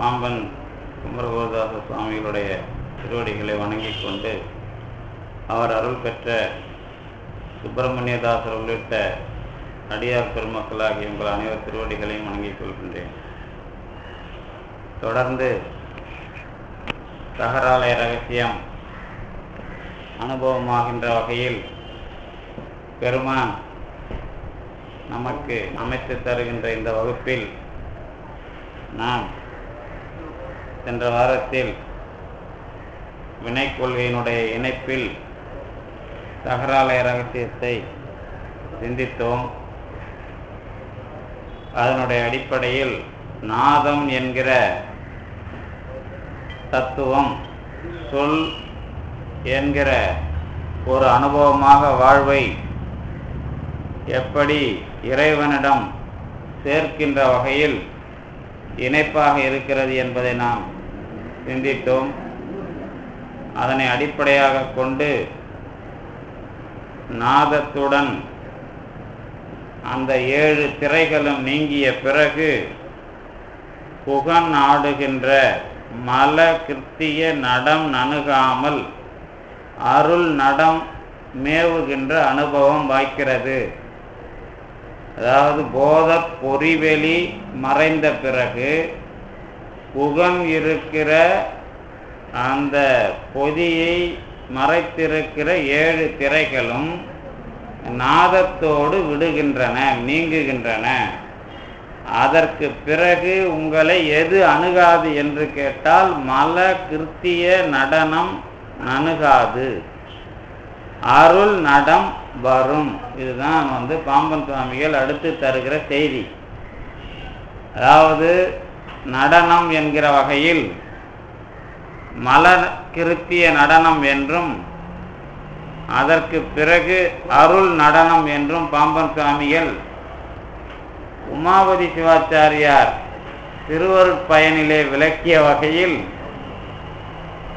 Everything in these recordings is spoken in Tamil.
பாம்பன் குமரகுருதாச சுவாமிகளுடைய திருவடிகளை வணங்கி கொண்டு அவர் அருள் பெற்ற சுப்பிரமணியதாசர் உள்ளிட்ட அடியார் பெருமக்களாகிய உங்கள் அனைவர் திருவடிகளையும் வணங்கிக் கொள்கின்றேன். தொடர்ந்து தகராலய ரகசியம் அனுபவமாகின்ற வகையில் பெருமான் நமக்கு அமைத்து தருகின்ற இந்த வகுப்பில் நாம் சென்ற வாரத்தில் வினை கொள்கையினுடைய இணைப்பில் தகராலய ரகசியத்தை சிந்தித்தோம். அதனுடைய அடிப்படையில் நாதம் என்கிற தத்துவம் சொல் என்கிற ஒரு அனுபவமாக வாழ்வை எப்படி இறைவனிடம் சேர்க்கின்ற வகையில் இணைப்பாக இருக்கிறது என்பதை நாம் சிந்தித்தோம். அதனை அடிப்படையாக கொண்டு நாதத்துடன் அந்த 7 திரைகளும் நீங்கிய பிறகு புகன் ஆடுகின்ற மல கிருத்திய நடம் நணுகாமல் அருள் நடம் மேவுகின்ற அனுபவம் வாய்க்கிறது. அதாவது போத பொறிவெளி மறைந்த பிறகு புகன் இருக்கிற அந்த பொதியை மறைத்திருக்கிற 7 திரைகளும் நாதத்தோடு விடுகின்றன, நீங்குகின்றன. அதற்கு பிறகு உங்களை எது அணுகாது என்று கேட்டால் மல கிருத்திய நடனம் நணுகாது, அருள் நடம் வரும். இதுதான் பாம்பன் சுவாமிகள் அடுத்து தருகிற செய்தி. அதாவது நடனம் என்கிற வகையில் மல கிருத்திய நடனம் என்றும் அதற்கு பிறகு அருள் நடனம் என்றும் பாம்பன் சுவாமிகள் உமாபதி சிவாச்சாரியார் திருவருட்பயனிலே விளக்கிய வகையில்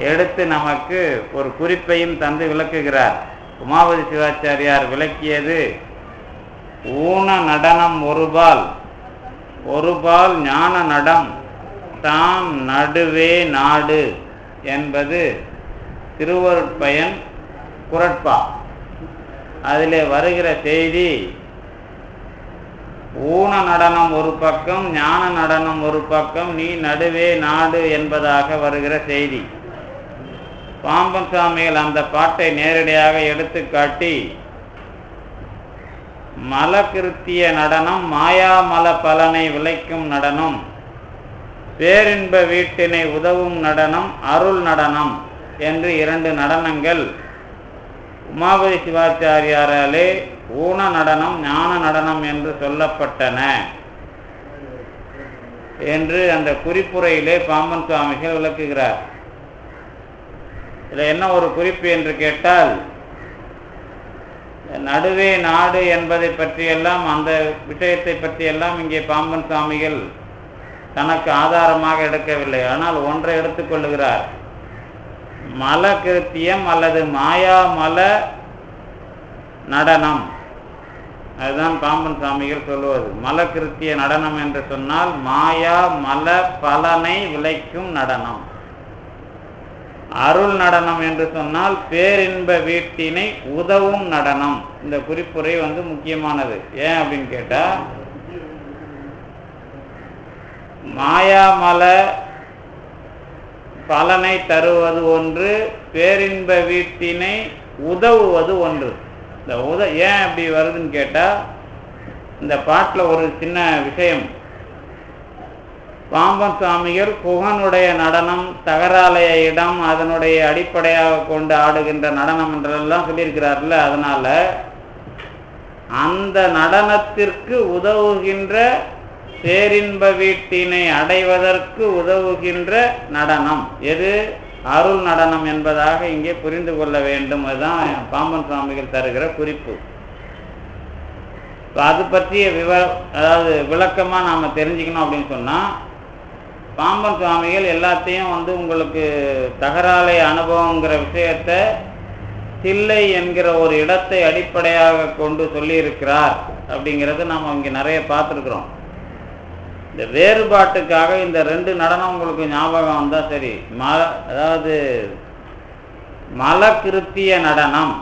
எடுத்து நமக்கு ஒரு குறிப்பையும் தந்து விளக்குகிறார். உமாபதி சிவாச்சாரியார் விளக்கியது ஊன நடனம் ஒருபால் ஞான நடம் தாம் நடுவே நாடு என்பது திருவருட்பயன் குரட்பா. அதிலே வருகிற செய்தி ஊன நடனம் ஒரு பக்கம், ஞான நடனம் ஒரு பக்கம், நீ நடுவே நாடு என்பதாக வருகிற செய்தி. பாம்பன் சுவாமிகள் அந்த பாட்டை நேரடியாக எடுத்து காட்டி மலகிருத்திய நடனம் மாயாமல பலனை விளைக்கும் நடனம், பேரின்ப வீட்டினை உதவும் நடனம், அருள் நடனம் என்று 2 நடனங்கள் உமாபதி சிவாச்சாரியாராலே ஊன நடனம் ஞான நடனம் என்று சொல்லப்பட்டன என்று அந்த குறிப்புரையிலே பாம்பன் சுவாமிகள் விளக்குகிறார். இதில் என்ன ஒரு குறிப்பு என்று கேட்டால், நடுவே நாடு என்பதை பற்றியெல்லாம், அந்த விஷயத்தை பற்றியெல்லாம் இங்கே பாம்பன் சுவாமிகள் தனக்கு ஆதாரமாக எடுக்கவில்லை. ஆனால் ஒன்றை எடுத்துக்கொள்ளுகிறார். மல கிருத்தியம் அல்லது மாயாமல நடனம், அதுதான் பாம்பன் சுவாமிகள் சொல்லுவது. மல கிருத்திய நடனம் என்று சொன்னால் மாயா மல பலனை விளைக்கும் நடனம். அருள் நடனம் என்று சொன்னால் பேரின்ப வீட்டினை உதவும் நடனம். இந்த குறிப்புரை முக்கியமானது. ஏன் அப்படின்னு கேட்டா, மாயாமல பலனை தருவது ஒன்று, பேரின்ப வீட்டினை உதவுவது ஒன்று. இந்த ஏன் அப்படி வருதுன்னு கேட்டா, இந்த பாட்டில் ஒரு சின்ன விஷயம். பாம்பன் சுவாமிகள் புகனுடைய நடனம், தகராலய இடம், அதனுடைய அடிப்படையாக கொண்டு ஆடுகின்ற நடனம் என்றெல்லாம் சொல்லியிருக்கிறார்ல. அதனால அந்த நடனத்திற்கு உதவுகின்ற, பேரின்ப வீட்டினை அடைவதற்கு உதவுகின்ற நடனம் எது? அருள் நடனம் என்பதாக இங்கே புரிந்து கொள்ள வேண்டும். அதுதான் பாம்பன் சுவாமிகள் தருகிற குறிப்பு. அது பற்றிய அதாவது விளக்கமாக நாம் தெரிஞ்சுக்கணும் அப்படின்னு சொன்னால், பாம்பன் சுவாமிகள் எல்லாத்தையும் உங்களுக்கு தகராலய அனுபவங்கிற விஷயத்தை தில்லை என்கிற ஒரு இடத்தை அடிப்படையாக கொண்டு சொல்லியிருக்கிறார் அப்படிங்கிறது நாம் இங்கே நிறைய பார்த்துருக்குறோம். இந்த வேறுபாட்டுக்காக இந்த ரெண்டு நடனம் உங்களுக்கு ஞாபகம் வந்தா சரி. அதாவது மலக்கிருத்திய நடனம்.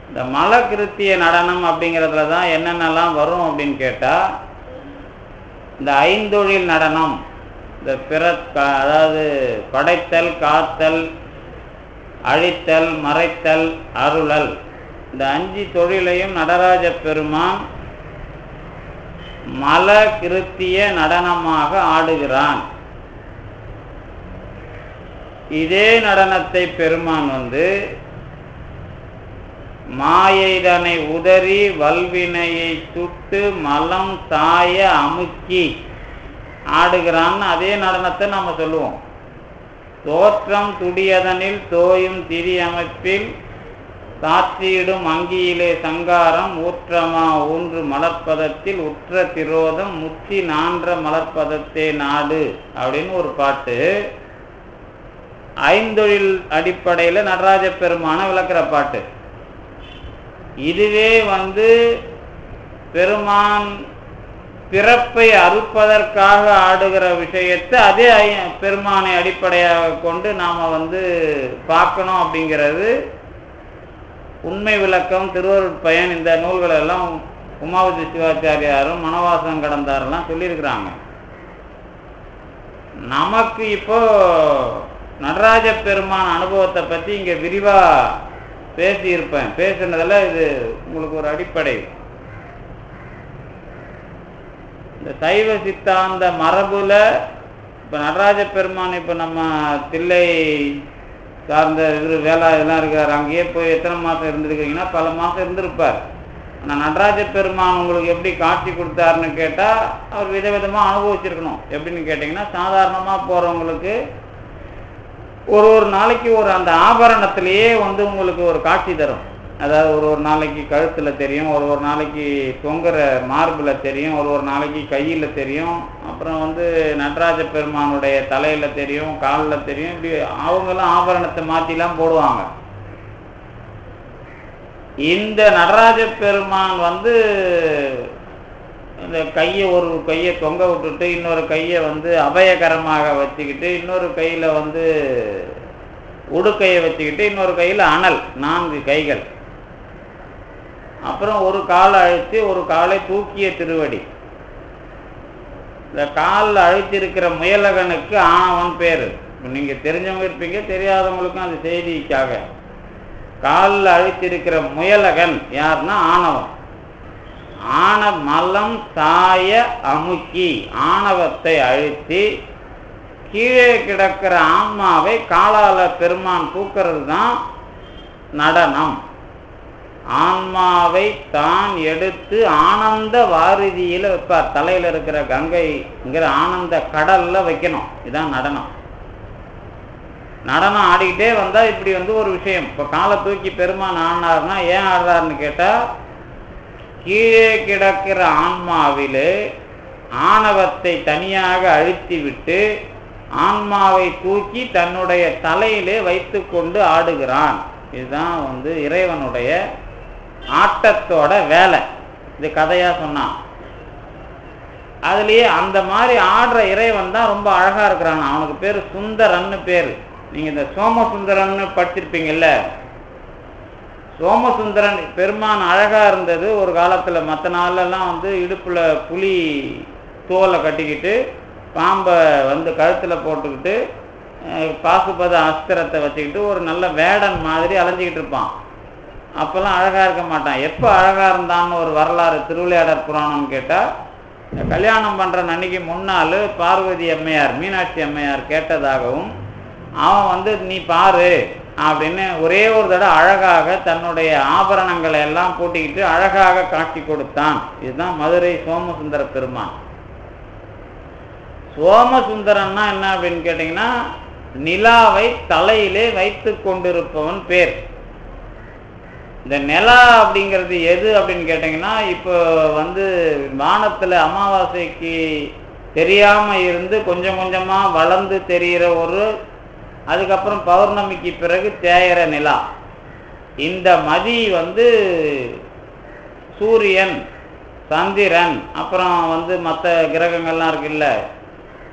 இந்த மலக்கிருத்திய நடனம் அப்படிங்கிறதுல தான் என்னென்னலாம் வரும் அப்படின்னு கேட்டால், இந்த ஐந்தொழில் நடனம், இந்த அதாவது படைத்தல், காத்தல், அழித்தல், மறைத்தல், அருளல், இந்த 5 தொழிலையும் நடராஜ பெருமான் மலக்கிருத்திய நடனமாக ஆடுகிறான். இதே நடனத்தை பெருமான் மாயைதனை உதறி வல்வினையை சுட்டு மலம் சாய அமுக்கி ஆடுகிறான்னு அதே நடனத்தை நம்ம சொல்லுவோம். தோற்றம் துடியதனில் தோயும் திரி அமைப்பில் சாற்றியிடும் அங்கியிலே சங்காரம் ஊற்றமா ஊன்று மலர்ப்பதத்தில் உற்ற திரோதம் முத்தி நான்ற மலர்ப்பதத்தே நாடு அப்படின்னு ஒரு பாட்டு. ஐந்தொழில் அடிப்படையில் நடராஜ பெருமான விளக்குற பாட்டு. இதுவே பெருமான் பிறப்பை அறுப்பதற்காக ஆடுகிற விஷயத்தை அதே பெருமானை அடிப்படையாக கொண்டு நாம் பார்க்கணும் அப்படிங்கிறது உண்மை விளக்கம், திருவருட்பயன், இந்த நூல்கள் எல்லாம் உமாவதி சிவாச்சாரியாரும் மனவாசம் கடந்தாரெல்லாம் சொல்லியிருக்கிறாங்க. நமக்கு இப்போ நடராஜ பெருமான் அனுபவத்தை பற்றி இங்கே விரிவாக பேசியிருப்பேன். பேசுனதில் இது உங்களுக்கு ஒரு அடிப்படை. இந்த சைவ சித்தாந்த மரபுல இப்போ நடராஜ பெருமான் இப்போ நம்ம தில்லை சார்ந்த வேலை இதெல்லாம் இருக்கார். அங்கேயே போய் எத்தனை மாதம் இருந்திருக்கீங்கன்னா பல மாதம் இருந்திருப்பார். ஆனால் நடராஜ பெருமான் உங்களுக்கு எப்படி காட்சி கொடுத்தாருன்னு கேட்டால் அவர் விதவிதமாக அனுபவிச்சிருக்கணும். எப்படின்னு கேட்டிங்கன்னா, சாதாரணமாக போகிறவங்களுக்கு ஒரு நாளைக்கு அந்த ஆபரணத்திலேயே உங்களுக்கு ஒரு காட்சி தரும். அதாவது ஒரு நாளைக்கு கழுத்தில் தெரியும், ஒரு நாளைக்கு தொங்குற மார்பில் தெரியும், ஒரு நாளைக்கு கையில் தெரியும், அப்புறம் நடராஜ பெருமானுடைய தலையில் தெரியும், காலில் தெரியும். இப்படி அவங்களும் ஆபரணத்தை மாற்றிலாம் போடுவாங்க. இந்த நடராஜ பெருமான் இந்த கையை ஒரு கையை தொங்க விட்டுட்டு இன்னொரு கையை அபயகரமாக வச்சுக்கிட்டு இன்னொரு கையில் உடுக்கையை வச்சுக்கிட்டு இன்னொரு கையில் அனல், 4 கைகள். அப்புறம் ஒரு காலை அழுத்தி ஒரு காலை தூக்கிய திருவடி. இந்த காலில் அழுத்திருக்கிற முயலகனுக்கு ஆணவன் பேர். நீங்கள் தெரிஞ்சவங்க இருப்பீங்க, தெரியாதவங்களுக்கும் அந்த செய்திக்காக. காலில் அழுத்திருக்கிற முயலகன் யாருன்னா ஆணவன். மலம் சாய அமுக்கி, ஆணவத்தை அழுத்தி கீழே கிடக்கிற ஆன்மாவை காலால பெருமான் தூக்கிறது தான் நடனம். ஆன்மாவை தான் எடுத்து ஆனந்த வாரிதியில் வைப்பார். தலையில் இருக்கிற கங்கைங்கிற ஆனந்த கடல்ல வைக்கணும். இதுதான் நடனம். நடனம் ஆடிக்கிட்டே வந்தால் இப்படி ஒரு விஷயம். இப்போ காலை தூக்கி பெருமான் ஆடினார்னா ஏன் ஆடுறாருன்னு கேட்டால், கீழே கிடக்கிற ஆன்மாவிலே ஆணவத்தை தனியாக அழுத்தி விட்டு ஆன்மாவை தூக்கி தன்னுடைய தலையிலே வைத்து கொண்டு ஆடுகிறான். இதுதான் இறைவனுடைய ஆட்டத்தோட வேலை. இது கதையா சொன்னான். அதுலேயே அந்த மாதிரி ஆடுற இறைவன் தான் ரொம்ப அழகா இருக்கிறான். அவனுக்கு பேர் சுந்தரன்னு பேர். நீங்க இந்த சோமசுந்தரன்னு படிச்சிருப்பீங்கல்ல. சோமசுந்தரன் பெருமான் அழகா இருந்தது ஒரு காலத்துல. மற்ற நாளெல்லாம் இடுப்புல புலி தோலை கட்டிக்கிட்டு பாம்பை கழுத்துல போட்டுக்கிட்டு பாசுபத அஸ்திரத்தை வச்சுக்கிட்டு ஒரு நல்ல வேடன் மாதிரி அலைஞ்சிக்கிட்டு இருப்பான். அப்பெல்லாம் அழகா இருக்க மாட்டான். எப்போ அழகா இருந்தான்னு ஒரு வரலாறு திருவிளையாடற் புராணம்னு கேட்டால், கல்யாணம் பண்ற அன்னைக்கு முன்னாள் பார்வதி அம்மையார், மீனாட்சி அம்மையார் கேட்டதாகவும், அவன் நீ பாரு அப்படின்னு ஒரே ஒரு தடவை அழகாக தன்னுடைய ஆபரணங்களை எல்லாம் பூட்டிக்கிட்டு அழகாக காட்சி கொடுத்தான். இதுதான் மதுரை சோமசுந்தர பெருமான். சோமசுந்தரன்னா என்ன அப்படின்னு கேட்டீங்கன்னா, நிலாவை தலையிலே வைத்து கொண்டிருப்பவன் பேர். இந்த நிலா அப்படிங்கிறது எது அப்படின்னு கேட்டீங்கன்னா, இப்போ வானத்துல அமாவாசைக்கு தெரியாம இருந்து கொஞ்சம் கொஞ்சமா வளர்ந்து தெரிகிற அதுக்கப்புறம் பௌர்ணமிக்கு பிறகு தேயிற நிலா. இந்த மதி சூரியன் சந்திரன், அப்புறம் மற்ற கிரகங்கள்லாம் இருக்குல்ல,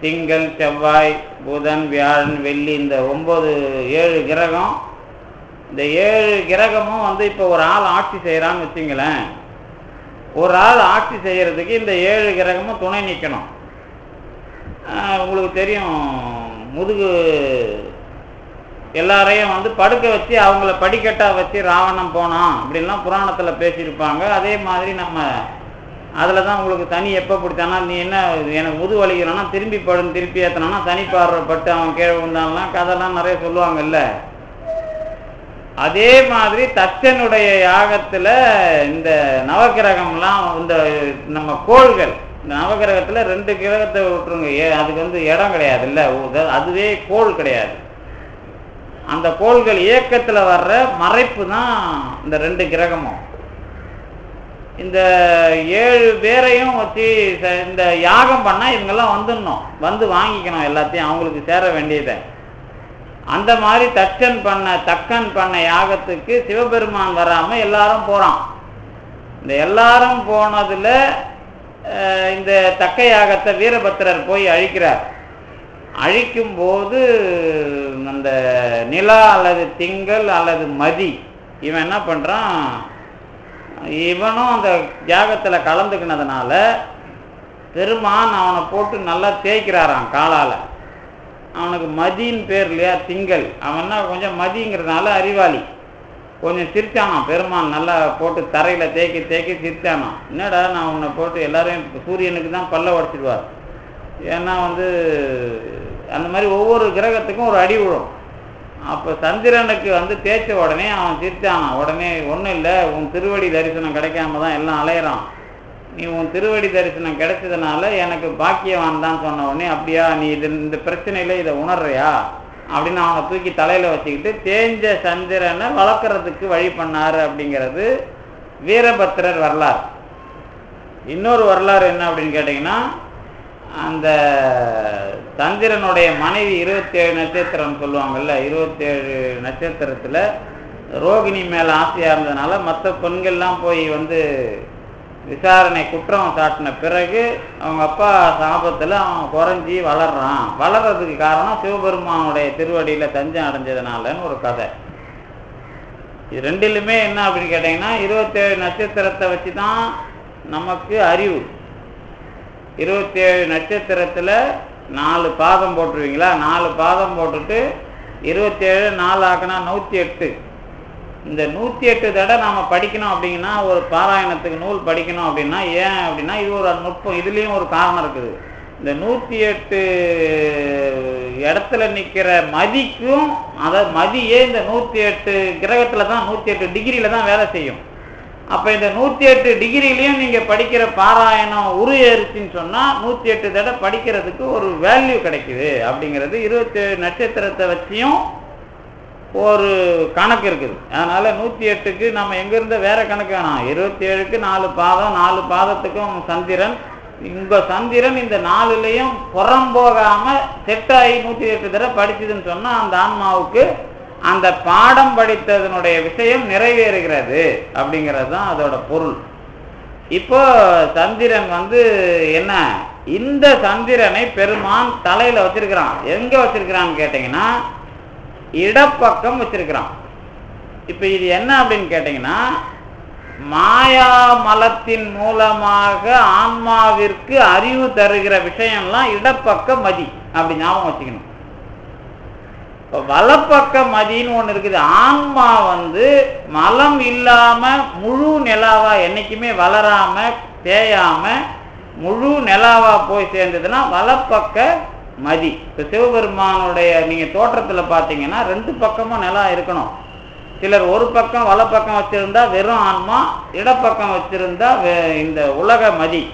திங்கள், செவ்வாய், புதன், வியாழன், வெள்ளி, இந்த 7 கிரகம். இந்த 7 கிரகமும் இப்போ ஒரு ஆள் ஆட்சி செய்கிறான்னு வச்சுங்களேன். ஒரு ஆள் ஆட்சி செய்கிறதுக்கு இந்த 7 கிரகமும் துணை நிற்கணும். உங்களுக்கு தெரியும், முதுகு எல்லாரையும் படுக்க வச்சு அவங்கள படிக்கட்டாக வச்சு ராவணம் போனான் அப்படின்லாம் புராணத்தில் பேசியிருப்பாங்க. அதே மாதிரி நம்ம அதில் தான் உங்களுக்கு தனி எப்போ பிடிச்சானா, நீ என்ன எனக்கு முதுகு வலிக்கிறோன்னா திரும்பி படுன்னு திருப்பி ஏற்றினானா தனி பார்வைப்பட்டு அவன் கீழே விழுந்தான்லாம் கதைலாம் நிறைய சொல்லுவாங்கல்ல. அதே மாதிரி தச்சனுடைய யாகத்தில் இந்த நவகிரகம்லாம், இந்த நம்ம கோள்கள், இந்த நவகிரகத்தில் 2 கிரகத்தை விட்டுருங்க, அதுக்கு இடம் கிடையாது இல்லை, அதுவே கோள் கிடையாது. அந்த கோள்கள் இயக்கத்தில் வர்ற மறைப்பு தான் இந்த 2 கிரகமும். இந்த 7 பேரையும் வச்சு இந்த யாகம் பண்ணால் இவங்கெல்லாம் வந்துடணும், வந்து வாங்கிக்கணும் எல்லாத்தையும், அவங்களுக்கு சேர வேண்டியதை. அந்த மாதிரி தக்கன் பண்ண யாகத்துக்கு சிவபெருமான் வராமல் எல்லாரும் போகிறான். இந்த எல்லாரும் போனதில் இந்த தக்க யாகத்தை வீரபத்திரர் போய் அழிக்கிறார். அழிக்கும்போது அந்த நிலா அல்லது திங்கள் அல்லது மதி இவன் என்ன பண்ணுறான், இவனும் அந்த யாகத்தில் கலந்துக்கினதுனால பெருமான் அவனை போட்டு நல்லா தேய்க்கிறாராம் காலால். அவனுக்கு மதின்னு பேர் இல்லையா, திங்கள். அவன்னா கொஞ்சம் மதிங்கிறதுனால அறிவாளி, கொஞ்சம் சிரிச்சானான். பெருமான் நல்லா போட்டு தரையில் தேக்கி சிரிச்சானான். என்னடா நான் உன்னை போட்டு எல்லாரையும், சூரியனுக்கு தான் பல்ல உடச்சிடுவார், ஏன்னா அந்த மாதிரி ஒவ்வொரு கிரகத்துக்கும் ஒரு அடி விழும். அப்போ சந்திரனுக்கு தேய்ச்ச உடனே அவன் சிரிச்சானான். உடனே ஒன்றும் இல்லை, உன் திருவடி தரிசனம் கிடைக்காம தான் எல்லாம் அலையிறான், நீ உன் திருவடி தரிசனம் கிடைச்சதுனால எனக்கு பாக்கியவான் தான் சொன்ன உடனே, அப்படியா நீ இந்த பிரச்சனையில இதை உணர்றியா அப்படின்னு அவனை தூக்கி தலையில் வச்சுக்கிட்டு தேஞ்ச சந்திரனை வளர்க்குறதுக்கு வழி பண்ணார் அப்படிங்கிறது வீரபத்திரர் வரலாறு. இன்னொரு வரலாறு என்ன அப்படின்னு கேட்டிங்கன்னா, அந்த சந்திரனுடைய மனைவி 27 நட்சத்திரம் சொல்லுவாங்கல்ல, 27 நட்சத்திரத்தில் ரோகிணி மேலே ஆசையாக இருந்ததுனால மற்ற பெண்கள்லாம் போய் விசாரணை குற்றம் சாட்டின பிறகு அவங்க அப்பா சாபத்தில் அவன் குறைஞ்சி வளர்றான். வளர்றதுக்கு காரணம் சிவபெருமானுடைய திருவடியில் தஞ்சம் அடைஞ்சதுனாலன்னு ஒரு கதை. இது ரெண்டிலுமே என்ன அப்படின்னு கேட்டிங்கன்னா, 27 நட்சத்திரத்தை வச்சு தான் நமக்கு அறிவு. 27 நட்சத்திரத்தில் 4 பாதம் போட்டுருவீங்களா, 4 பாதம் போட்டுட்டு 27 4 ஆக்கினா 108. இந்த 108 தடவை நாம் படிக்கணும் அப்படிங்கன்னா, ஒரு பாராயணத்துக்கு நூல் படிக்கணும் அப்படின்னா, ஏன் அப்படின்னா இது ஒரு நுட்பம், இதுலேயும் ஒரு காரணம் இருக்குது. இந்த 108 இடத்துல நிற்கிற மதிக்கும், அதாவது மதியே இந்த 108 கிரகத்தில் தான் 108 டிகிரியில் தான் வேலை செய்யும். அப்போ இந்த 108 டிகிரிலையும் நீங்கள் படிக்கிற பாராயணம் ஏறிச்சின்னு சொன்னால் 108 தடவை படிக்கிறதுக்கு ஒரு வேல்யூ கிடைக்குது அப்படிங்கிறது 27 நட்சத்திரத்தை வச்சியும் ஒரு கணக்கு இருக்குது. அதனால் 108க்கு நம்ம எங்கேருந்து வேறு கணக்கு வேணாம், 27க்கு 4 பாதம், 4 பாதத்துக்கும் சந்திரன். உங்கள் சந்திரன் இந்த 4லையும் புறம்போகாமல் செட்டாகி 108 தடவை படிச்சதுன்னு சொன்னால் அந்த ஆன்மாவுக்கு அந்த பாடம் படித்ததனுடைய விஷயம் நிறைவேறுகிறது அப்படிங்கிறது தான் அதோட பொருள். இப்போ சந்திரன் என்ன, இந்த சந்திரனை பெருமான் தலையில் வச்சிருக்கிறான். எங்கே வச்சிருக்கிறான்னு கேட்டிங்கன்னா, இடப்பக்கம் வச்சிருக்கிறான். இப்போ இது என்ன அப்படின்னு கேட்டிங்கன்னா, மாயா மலத்தின் மூலமாக ஆன்மாவிற்கு அறிவு தருகிற விஷயம்லாம் இடப்பக்க மதி, அப்படி ஞாபகம் வச்சுக்கணும். இப்போ வலப்பக்க மதின்னு ஒன்று இருக்குது. ஆன்மா மலம் இல்லாம முழு நிலாவா என்னைக்குமே வளராம தேயாம முழு நிலாவா போய் சேர்ந்ததுன்னா வலப்பக்க மதி. இப்போ சிவபெருமானுடைய நீங்க தோற்றத்துல பார்த்தீங்கன்னா 2 பக்கமும் நிலா இருக்கணும். சிலர் ஒரு பக்கம் வலப்பக்கம் வச்சிருந்தா வெறும் ஆன்மா, இடப்பக்கம் வச்சிருந்தா இந்த உலக மதி.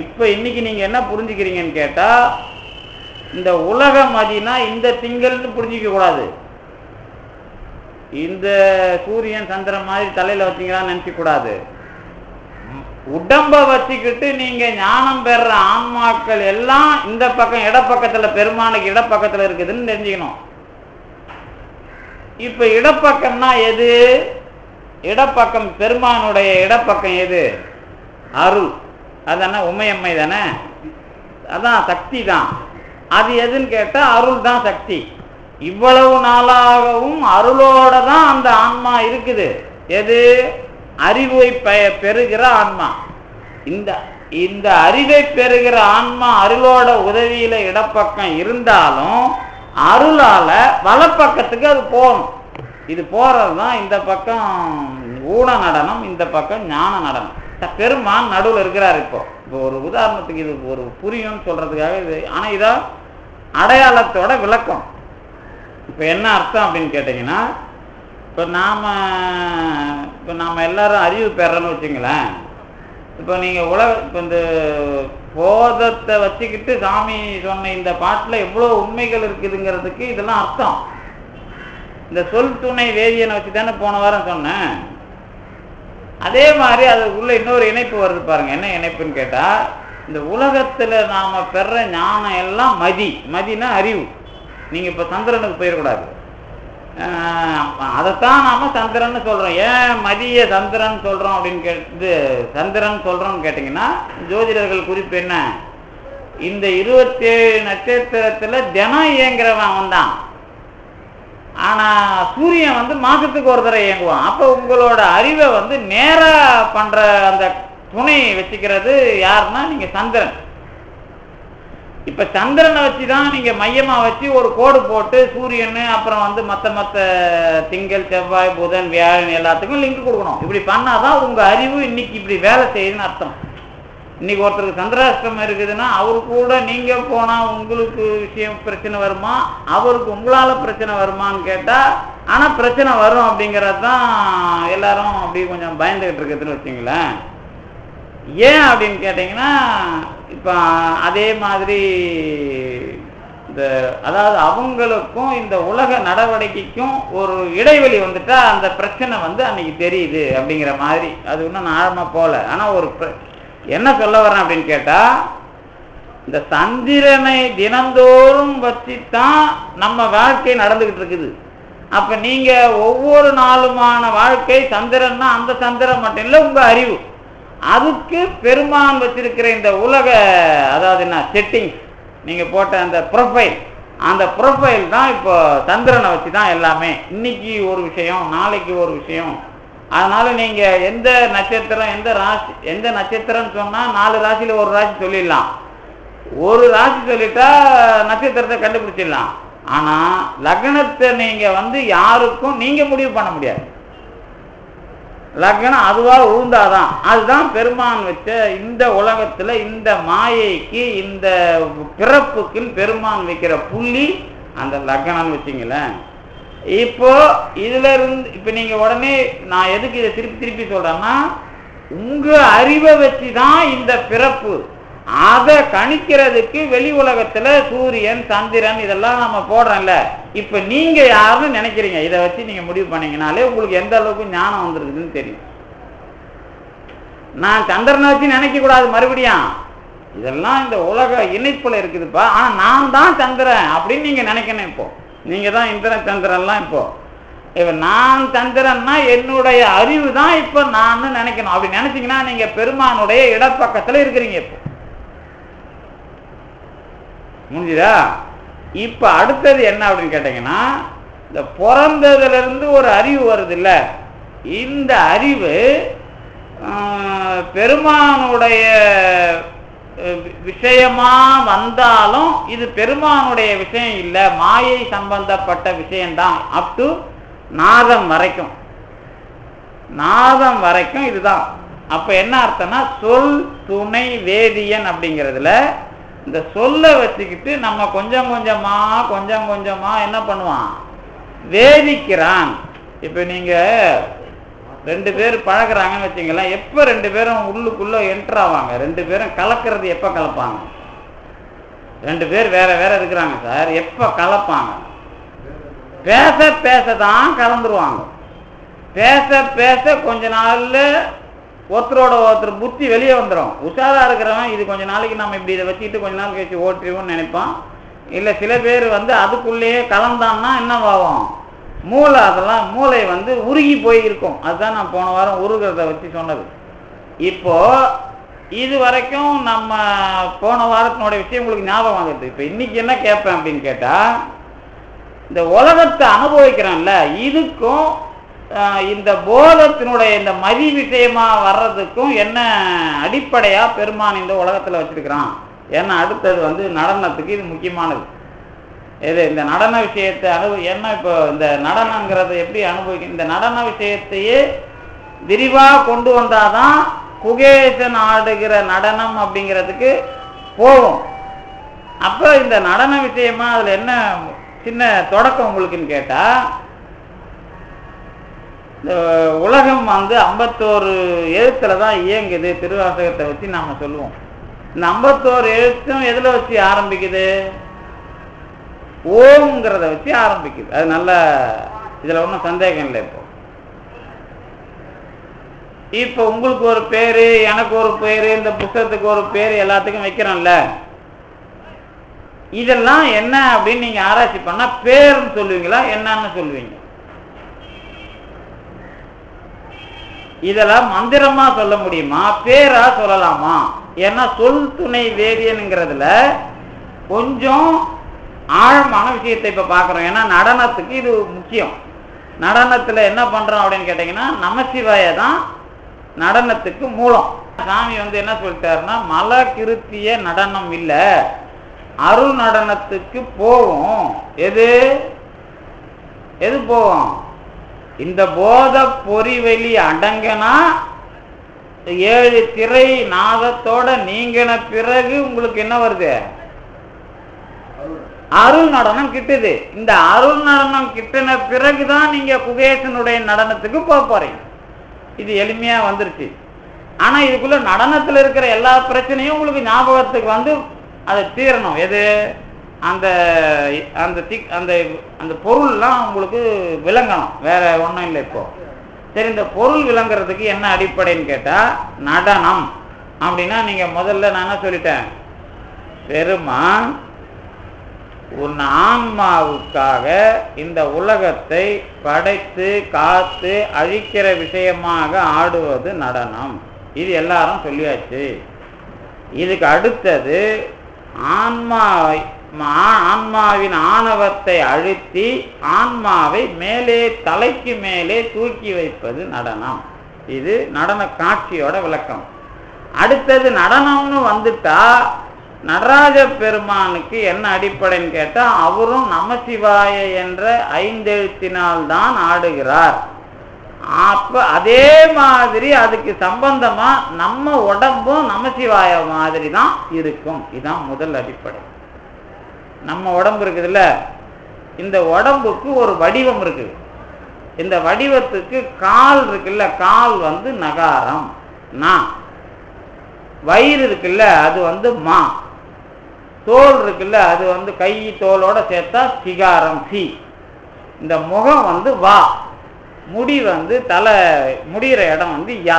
இப்போ இன்னைக்கு நீங்க என்ன புரிஞ்சுக்கிறீங்கன்னு கேட்டா, இந்த உலக மதினா இந்த திங்கள்னு புரிஞ்சிக்க கூடாது, இந்த சூரியன் சந்திரன் மாதிரி தலையில வச்சிங்களான்னு நினைக்க கூடாது. உடம்ப வச்சுக்கிட்டு நீங்க ஞானம் பெற ஆன்மாக்கள் எல்லாம் இந்த பக்கம் இடப்பக்கத்துல பெருமானுக்கு இடப்பக்கத்துல இருக்குதுன்னு தெரிஞ்சுக்கணும். இப்ப இடப்பக்கம்னா எது? இடப்பக்கம் பெருமானுடைய இடப்பக்கம் எது? அருள் அதானே, உமையம்மை தானே, அதான் சக்தி தான். அது எதுன்னு கேட்டா அருள் தான் சக்தி. இவ்வளவு நாளாகவும் அருளோட தான் அந்த ஆன்மா இருக்குது. எது? அறிவை பெறுகிற ஆன்மா. இந்த அறிவை பெறுகிற ஆன்மா அருளோட உதவியில இடப்பக்கம் இருந்தாலும் அருளால வலப்பக்கத்துக்கு அது போகணும். இது போறதுதான் இந்த பக்கம் ஊன நடனம், இந்த பக்கம் ஞான நடனம். பெருமான் நடுவில் இருக்கிறார். இப்போ ஒரு உதாரணத்துக்கு இது ஒரு புரியும் சொல்றதுக்காக இது. ஆனா இதான் அடையாளத்தோட விளக்கம். இப்ப என்ன அர்த்தம் அப்படின்னு கேட்டீங்கன்னா, இப்போ நாம எல்லாரும் அறிவு பெறன்னு வச்சுங்களேன். இப்போ நீங்க இப்போ இந்த போதத்தை வச்சுக்கிட்டு சாமி சொன்ன இந்த பாட்டுல எவ்வளவு உண்மைகள் இருக்குதுங்கிறதுக்கு இதெல்லாம் அர்த்தம். இந்த சொல் துணை வேதியனை வச்சு தானே போன வாரம் சொன்னேன். அதே மாதிரி அதுக்குள்ள இன்னொரு இணைப்பு வருது பாருங்க. என்ன இணைப்புன்னு கேட்டா, இந்த உலகத்துல நாம பெற ஞானம் எல்லாம் மதினா அறிவு. நீங்க இப்ப சந்திரனுக்கு போயிடக்கூடாது. அதைத்தான் நாம சந்திரன் சொல்றோம். ஏன் மதிய சந்திரன் சொல்றோம் அப்படின்னு கேட்டு சந்திரன் சொல்றோம்னு கேட்டீங்கன்னா, ஜோதிடர்கள் குறிப்பு என்ன, இந்த 27 நட்சத்திரத்துல தினம் இயங்குறவன் அவன் தான். ஆனா சூரியன் மாசத்துக்கு ஒரு தடவை இயங்குவான். அப்ப உங்களோட அறிவை நேரா பண்ற அந்த துணை வச்சுக்கிறது யாருன்னா நீங்க சந்திரன். இப்ப சந்திரனை வச்சுதான் நீங்க மையமா வச்சு ஒரு கோடு போட்டு சூரியன் அப்புறம் மத்த திங்கள் செவ்வாய் புதன் வியாழன் எல்லாத்துக்கும் லிங்க் கொடுக்கணும். இப்படி பண்ணாதான் உங்க அறிவு இன்னைக்கு இப்படி வேலை செய்யுதுன்னு அர்த்தம். இன்னைக்கு ஒருத்தருக்கு சந்திராஷ்டமம் இருக்குதுன்னா அவரு கூட நீங்க போனா உங்களுக்கு விஷயம் பிரச்சனை வருமா, அவருக்கு உங்களால பிரச்சனை வருமான்னு கேட்டா, ஆனா பிரச்சனை வரும் அப்படிங்கறது தான் எல்லாரும் அப்படி கொஞ்சம் பயந்துகிட்டு இருக்குதுன்னு வச்சுங்களேன். ஏன் அப்படின்னு கேட்டீங்கன்னா, இப்ப அதே மாதிரி அதாவது அவங்களுக்கும் இந்த உலக நடவடிக்கைக்கும் ஒரு இடைவெளி வந்துட்டா அந்த பிரச்சனை அன்னைக்கு தெரியுது அப்படிங்கிற மாதிரி. அது இன்னும் ஆழமா போல. ஆனா ஒரு என்ன சொல்ல வரேன் அப்படின்னு கேட்டா, இந்த சந்திரனை தினந்தோறும் வச்சுதான் நம்ம வாழ்க்கை நடந்துகிட்டு இருக்குது. அப்ப நீங்க ஒவ்வொரு நாளுமான வாழ்க்கை சந்திரன்னா அந்த சந்திரன் மட்டும் இல்லை, உங்க அறிவு. அதுக்கு பெருமான் வச்சிருக்கிற இந்த உலக அதாவது என்ன செட்டிங்ஸ் நீங்க போட்ட அந்த ப்ரொஃபைல் தான் இப்போ சந்திரனை வச்சுதான் எல்லாமே. இன்னைக்கு ஒரு விஷயம், நாளைக்கு ஒரு விஷயம். அதனால நீங்க எந்த நட்சத்திரம் எந்த ராசி எந்த நட்சத்திரம் சொன்னா 4 ராசியில ஒரு ராசி சொல்லிடலாம். ஒரு ராசி சொல்லிட்டா நட்சத்திரத்தை கண்டுபிடிச்சிடலாம். ஆனா லக்னத்தை நீங்க யாருக்கும் நீங்க முடிவு பண்ண முடியாது. லக்னம் அதுவா உழுந்தாதான். அதுதான் பெருமான் வச்ச இந்த உலகத்துல இந்த மாயைக்கு இந்த பிறப்புக்கு பெருமான் வைக்கிற புள்ளி அந்த லக்னம் வச்சிங்களேன். இப்போ இதுல இருந்து இப்ப நீங்க உடனே நான் எதுக்கு இதை திருப்பி சொல்றேன்னா, உங்க அறிவை வச்சுதான் இந்த பிறப்பு. அதை கணிக்கிறதுக்கு வெளி உலகத்துல சூரியன் சந்திரன் இதெல்லாம் நம்ம போடுறோம்ல. இப்ப நீங்க யாருன்னு நினைக்கிறீங்க, இதை வச்சு நீங்க முடிவு பண்ணீங்கனாலே உங்களுக்கு எந்த அளவுக்கு ஞானம் வந்துருக்குதுன்னு தெரியும். நான் சந்திரனை வச்சு நினைக்க கூடாது மறுபடியும். இதெல்லாம் இந்த உலக இணைப்புல இருக்குதுப்பா. ஆனா நான் தான் சந்திரன் அப்படின்னு நீங்க நினைக்கணும். இப்போ நீங்க தான் இந்திரன் சந்திரன்லாம். இப்போ நான் சந்திரன்னா என்னுடைய அறிவு தான் இப்ப நான் நினைக்கணும். அப்படி நினைச்சீங்கன்னா நீங்க பெருமானுடைய இடப்பக்கத்துல இருக்கிறீங்க. இப்போ முடிஞ்சுதா? இப்ப அடுத்தது என்ன அப்படின்னு கேட்டீங்கன்னா, இந்த பிறந்ததுல இருந்து ஒரு அறிவு வருது இல்ல, இந்த அறிவு பெருமானுடைய விஷயமா வந்தாலும் இது பெருமானுடைய விஷயம் இல்லை, மாயை சம்பந்தப்பட்ட விஷயம்தான். அப் டு நாதம் வரைக்கும் இதுதான். அப்ப என்ன அர்த்தம்னா, சொல் துணை வேதியன் அப்படிங்கிறதுல இந்த சொல்ல வச்சுக்கிட்டு நம்ம கொஞ்சம் கொஞ்சமா என்ன பண்ணுவான், வேதிக்கிறான். இப்ப நீங்க 2 பேர் பழகுறாங்கன்னு வச்சுங்களேன். எப்ப 2 பேரும் உள்ளுக்குள்ள என்டர் ஆவாங்க, 2 பேரும் கலக்கிறது எப்ப கலப்பாங்க? 2 பேர் வேற வேற இருக்கிறாங்க சார், எப்ப கலப்பாங்க? பேசதான் கலந்துருவாங்க. பேச கொஞ்ச நாள்ல ஒருத்தரோட ஒருத்தர் புத்தி வெளியே வந்துடும். உஷாரா இருக்கிறவன் இது கொஞ்ச நாளைக்கு நம்ம இப்படி இதை வச்சுக்கிட்டு கொஞ்ச நாள் கழிச்சு ஓட்டிடுவோம்னு நினைப்பான். இல்லை சில பேர் அதுக்குள்ளேயே கலந்தான்னா என்னவாகும், அதெல்லாம் மூளை உருகி போய் இருக்கும். அதுதான் நான் போன வாரம் உருகிறத வச்சு சொன்னது. இப்போ இது வரைக்கும் நம்ம போன வாரத்தினுடைய விஷயம் உங்களுக்கு ஞாபகம் வந்துடுது. இப்போ இன்னைக்கு என்ன கேட்பேன் அப்படின்னு கேட்டா, இந்த உலகத்தை அனுபவிக்கிறோம்ல, இதுக்கும் இந்த போதத்தினுடைய இந்த மதி விஷயமா வர்றதுக்கும் என்ன அடிப்படையா பெருமான் இந்த உலகத்துல வச்சிருக்கிறான். ஏன்னா அடுத்தது வந்து நடனத்துக்கு இது முக்கியமானது. எது இந்த நடன விஷயத்தை என்ன இப்போ இந்த நடனங்கிறத எப்படி அனுபவிக்க, இந்த நடன விஷயத்தையே விரிவாக கொண்டு வந்தாதான் குகேசன் ஆடுகிற நடனம் அப்படிங்கிறதுக்கு போகும். அப்போ இந்த நடன விஷயமா அதுல என்ன சின்ன தொடக்கம் உங்களுக்குன்னு கேட்டா, இந்த உலகம் வந்து 51 எழுத்துல தான் இயங்குது. திருவாசகத்தை வச்சு நாம சொல்லுவோம். இந்த 51 எழுத்தும் எதுல வச்சு ஆரம்பிக்குது? ஓம்ங்கிறத வச்சு ஆரம்பிக்குது. அது நல்ல, இதுல ஒன்றும் சந்தேகம் இல்லை. இப்போ உங்களுக்கு ஒரு பேரு, எனக்கு ஒரு பேரு, இந்த புத்தகத்துக்கு ஒரு பேரு, எல்லாத்துக்கும் வைக்கிறோம்ல. இதெல்லாம் என்ன அப்படின்னு நீங்க ஆராய்ச்சி பண்ணா பேருன்னு சொல்லுவீங்களா, என்னன்னு சொல்லுவீங்க? இதெல்லாம் மந்திரமா சொல்ல முடியுமா, பேரா சொல்லலாமா? ஏன்னா சொல் துணை வேதியனுங்கிறதுல கொஞ்சம் ஆழமான விஷயத்தை இப்ப பாக்குறோம். ஏன்னா நடனத்துக்கு இது முக்கியம். நடனத்துல என்ன பண்றோம் அப்படின்னு கேட்டீங்கன்னா, நமசிவாய தான் நடனத்துக்கு மூலம். சாமி வந்து என்ன சொல்லிட்டாருன்னா, மலை கிருத்திய நடனம் இல்ல, அருள் நடனத்துக்கு போவோம். எது எது போவோம்? இந்த போத பொறிவெளி அடங்கனா 7 திரை நாதத்தோட நீங்கின பிறகு உங்களுக்கு என்ன வருது? அருள் நடனம் கிட்டுது. இந்த அருள் நடனம் கிட்டின பிறகுதான் நீங்க குகேசனுடைய நடனத்துக்கு போக போறீங்க. இது எளிமையா வந்துருச்சு. ஆனா இதுக்குள்ள நடனத்துல இருக்கிற எல்லா பிரச்சனையும் உங்களுக்கு ஞாபகத்துக்கு வந்து அதை தீரணும். எது? அந்த அந்த அந்த அந்த பொருள்லாம் உங்களுக்கு விளங்கணும். வேற ஒன்றும் இல்லை. இப்போ சரி, இந்த பொருள் விளங்குறதுக்கு என்ன அடிப்படைன்னு கேட்டா, நடனம் அப்படின்னா நீங்க முதல்ல நான் என்ன சொல்லிட்டேன், பெருமான் உன் ஆன்மாவுக்காக இந்த உலகத்தை படைத்து காத்து அழிக்கிற விஷயமாக ஆடுவது நடனம். இது எல்லாரும் சொல்லியாச்சு. இதுக்கு அடுத்தது ஆன்மாவின் ஆணவத்தை அழுத்தி ஆன்மாவை மேலே, தலைக்கு மேலே தூக்கி வைப்பது நடனம். இது நடன காட்சியோட விளக்கம். அடுத்தது நடனம்னு வந்துட்டா நடராஜ பெருமானுக்கு என்ன அடிப்படைன்னு கேட்டா, அவரும் நமசிவாய என்ற 5 எழுத்தினால் தான் ஆடுகிறார். அப்ப அதே மாதிரி அதுக்கு சம்பந்தமா நம்ம உடம்பும் நமசிவாய மாதிரி தான் இருக்கும். இதுதான் முதல் அடிப்படை. நம்ம உடம்பு இருக்குதுல்ல, இந்த உடம்புக்கு ஒரு வடிவம் இருக்குது. இந்த வடிவத்துக்கு கால் இருக்குல்ல, கால் வந்து நகாரம் நா, வயிறு இருக்குல்ல அது வந்து மா, தோல் இருக்குல்ல அது வந்து கை தோலோட சேர்த்தா சிகாரம் சி, இந்த முகம் வந்து வா, முடி வந்து தலை முடிகிற இடம் வந்து யா.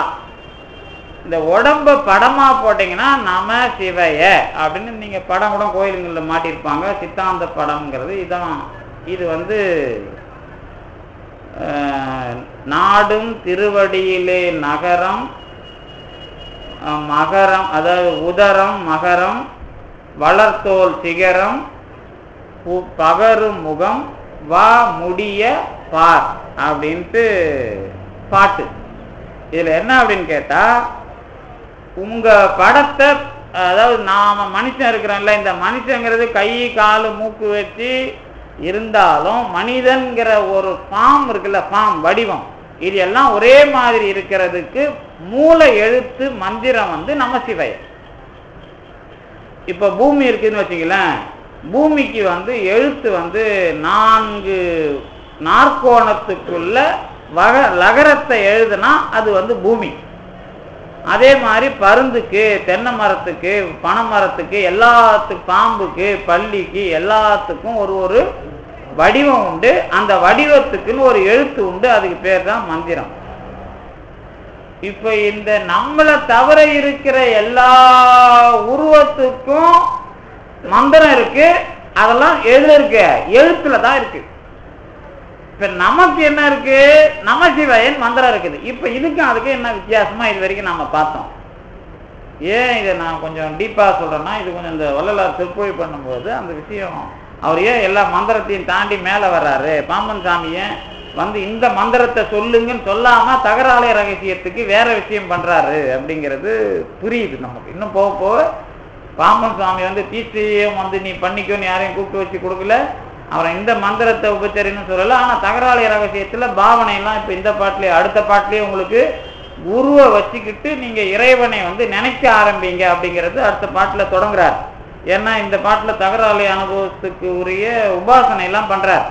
இந்த உடம்ப படமா போட்டீங்கன்னா நம சிவைய அப்படின்னு நீங்க படம் கூட கோயிலுங்களில் மாட்டியிருப்பாங்க. சித்தாந்த படம்ங்கிறது இதான். இது வந்து நாடும் திருவடியிலே நகரம் மகரம், அதாவது உதரம் மகரம், வளர்த்தோல் சிகரம், பகரும் முகம், வா முடிய பார் அப்படின்ட்டு பாட்டு. இதுல என்ன அப்படின்னு கேட்டா, உங்க படத்தை, அதாவது நாம மனுஷன் இருக்கிறோம்ல, இந்த மனுஷங்கிறது கை காலு மூக்கு வச்சு இருந்தாலும் மனிதன்கிற ஒரு ஃபார்ம் இருக்குல்ல, ஃபார்ம் வடிவம், இது எல்லாம் ஒரே மாதிரி இருக்கிறதுக்கு மூல எழுத்து மந்திரம் வந்து நமசிவாய. இப்ப பூமி இருக்குன்னு வச்சுக்கலாம், பூமிக்கு வந்து எழுத்து வந்து 4 நாற்கோணத்துக்குள்ள லகரத்தை எழுதுனா அது வந்து பூமி. அதே மாதிரி பருந்துக்கு, தென்னை மரத்துக்கு, பனை மரத்துக்கு, எல்லாத்துக்கும், பாம்புக்கு, பள்ளிக்கு, எல்லாத்துக்கும் ஒரு வடிவம் உண்டு. அந்த வடிவத்துக்குன்னு ஒரு எழுத்து உண்டு. அதுக்கு பேர் தான் மந்திரம். இப்ப இந்த நம்மளை தவிர இருக்கிற எல்லா உருவத்துக்கும் மந்திரம் இருக்கு. அதெல்லாம் எதுல இருக்கு? எழுத்துல தான் இருக்கு. இப்ப நமக்கு என்ன இருக்கு? நமசிவாயன் மந்திரம் இருக்குது. இப்ப இதுக்கும் அதுக்கு என்ன வித்தியாசமா இது வரைக்கும் நம்ம பார்த்தோம். ஏன் இதை நான் கொஞ்சம் டீப்பாக சொல்கிறேன்னா, இது கொஞ்சம் இந்த வள்ளலார் சொற்பொழி பண்ணும்போது அந்த விஷயம் அவர் ஏன் எல்லா மந்திரத்தையும் தாண்டி மேலே வர்றாரு, பாம்பன் சாமியை வந்து இந்த மந்திரத்தை சொல்லுங்கன்னு சொல்லாமல் தகராலய ரகசியத்துக்கு வேற விஷயம் பண்ணுறாரு அப்படிங்கிறது புரியுது நமக்கு. இன்னும் போக போக பாம்பன் சுவாமி வந்து தீட்சையும் வந்து நீ பண்ணிக்கோன்னு யாரையும் கூப்பிட்டு வச்சு கொடுக்கல, அவரை இந்த மந்திரத்தை உபச்சரின்னு சொல்லலை. ஆனால் தகராலய ரகசியத்தில் பாவனையெல்லாம் இப்போ இந்த பாட்டிலே அடுத்த பாட்டிலே உங்களுக்கு குருவை வச்சுக்கிட்டு நீங்கள் இறைவனை வந்து நினைக்க ஆரம்பிங்க அப்படிங்கிறது அடுத்த பாட்டில் தொடங்குறார். ஏன்னா இந்த பாட்டில் தகராலய அனுபவத்துக்கு உரிய உபாசனை எல்லாம் பண்ணுறார்.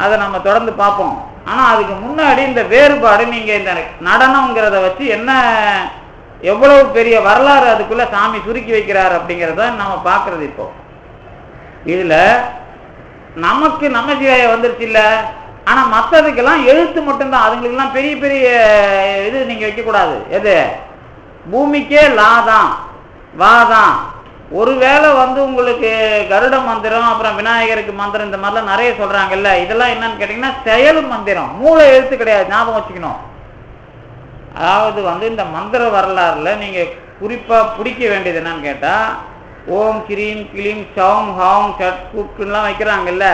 அதை நம்ம தொடர்ந்து பார்ப்போம். ஆனால் அதுக்கு முன்னாடி இந்த வேறுபாடு நீங்கள் இந்த நடனங்கிறத வச்சு என்ன எவ்வளவு பெரிய வரலாறு அதுக்குள்ள சாமி சுருக்கி வைக்கிறார் அப்படிங்கிறத நம்ம பார்க்கறது. இப்போ இதுல நமக்கு நமசிவாய வந்துருச்சு இல்ல, ஆனா மற்றதுக்கெல்லாம் எழுத்து மட்டும்தான். அதுங்களுக்கெல்லாம் பெரிய பெரிய இது நீங்க வைக்கக்கூடாது. எது பூமிக்கே லாதான் வாதான். ஒருவேளை வந்து உங்களுக்கு கருட மந்திரம் அப்புறம் விநாயகருக்கு மந்திரம் இந்த மாதிரிலாம் நிறைய சொல்றாங்கல்ல, இதெல்லாம் என்னன்னு கேட்டீங்கன்னா செயல் மந்திரம், மூளை எழுத்து கிடையாது, ஞாபகம் வச்சுக்கணும். அதாவது வந்து இந்த மந்திர வரலாறுல நீங்க குறிப்பா பிடிக்க வேண்டியது என்னன்னு கேட்டா, ஓம் கிரீம் கிளீம் சௌம் ஹாம் சட்குலாம் வைக்கிறாங்கல்ல,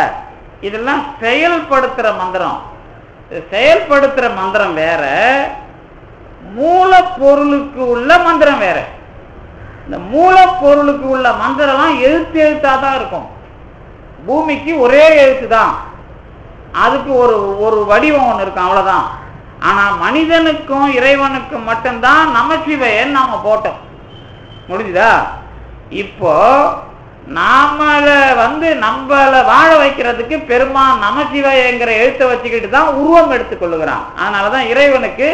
இதெல்லாம் செயல்படுத்துற மந்திரம். செயல்படுத்துற மந்திரம் வேற, மூலப்பொருளுக்கு உள்ள மந்திரம் வேற. இந்த மூலப்பொருளுக்கு உள்ள மந்திரம்லாம் எழுத்து எழுத்தா தான் இருக்கும். பூமிக்கு ஒரே எழுத்து தான், அதுக்கு ஒரு ஒரு வடிவம் ஒன்று இருக்கும், அவ்வளவுதான். ஆனா மனிதனுக்கும் இறைவனுக்கும் மட்டும்தான் நமசிவயன் நாம போட்டோம். முடிஞ்சுதா? இப்போ நாமள வந்து நம்மள வாழ வைக்கிறதுக்கு பெருமான் நமசிவயங்கிற எழுத்தை வச்சுக்கிட்டு தான் உருவம் எடுத்துக்கொள்ளுகிறான். அதனாலதான் இறைவனுக்கு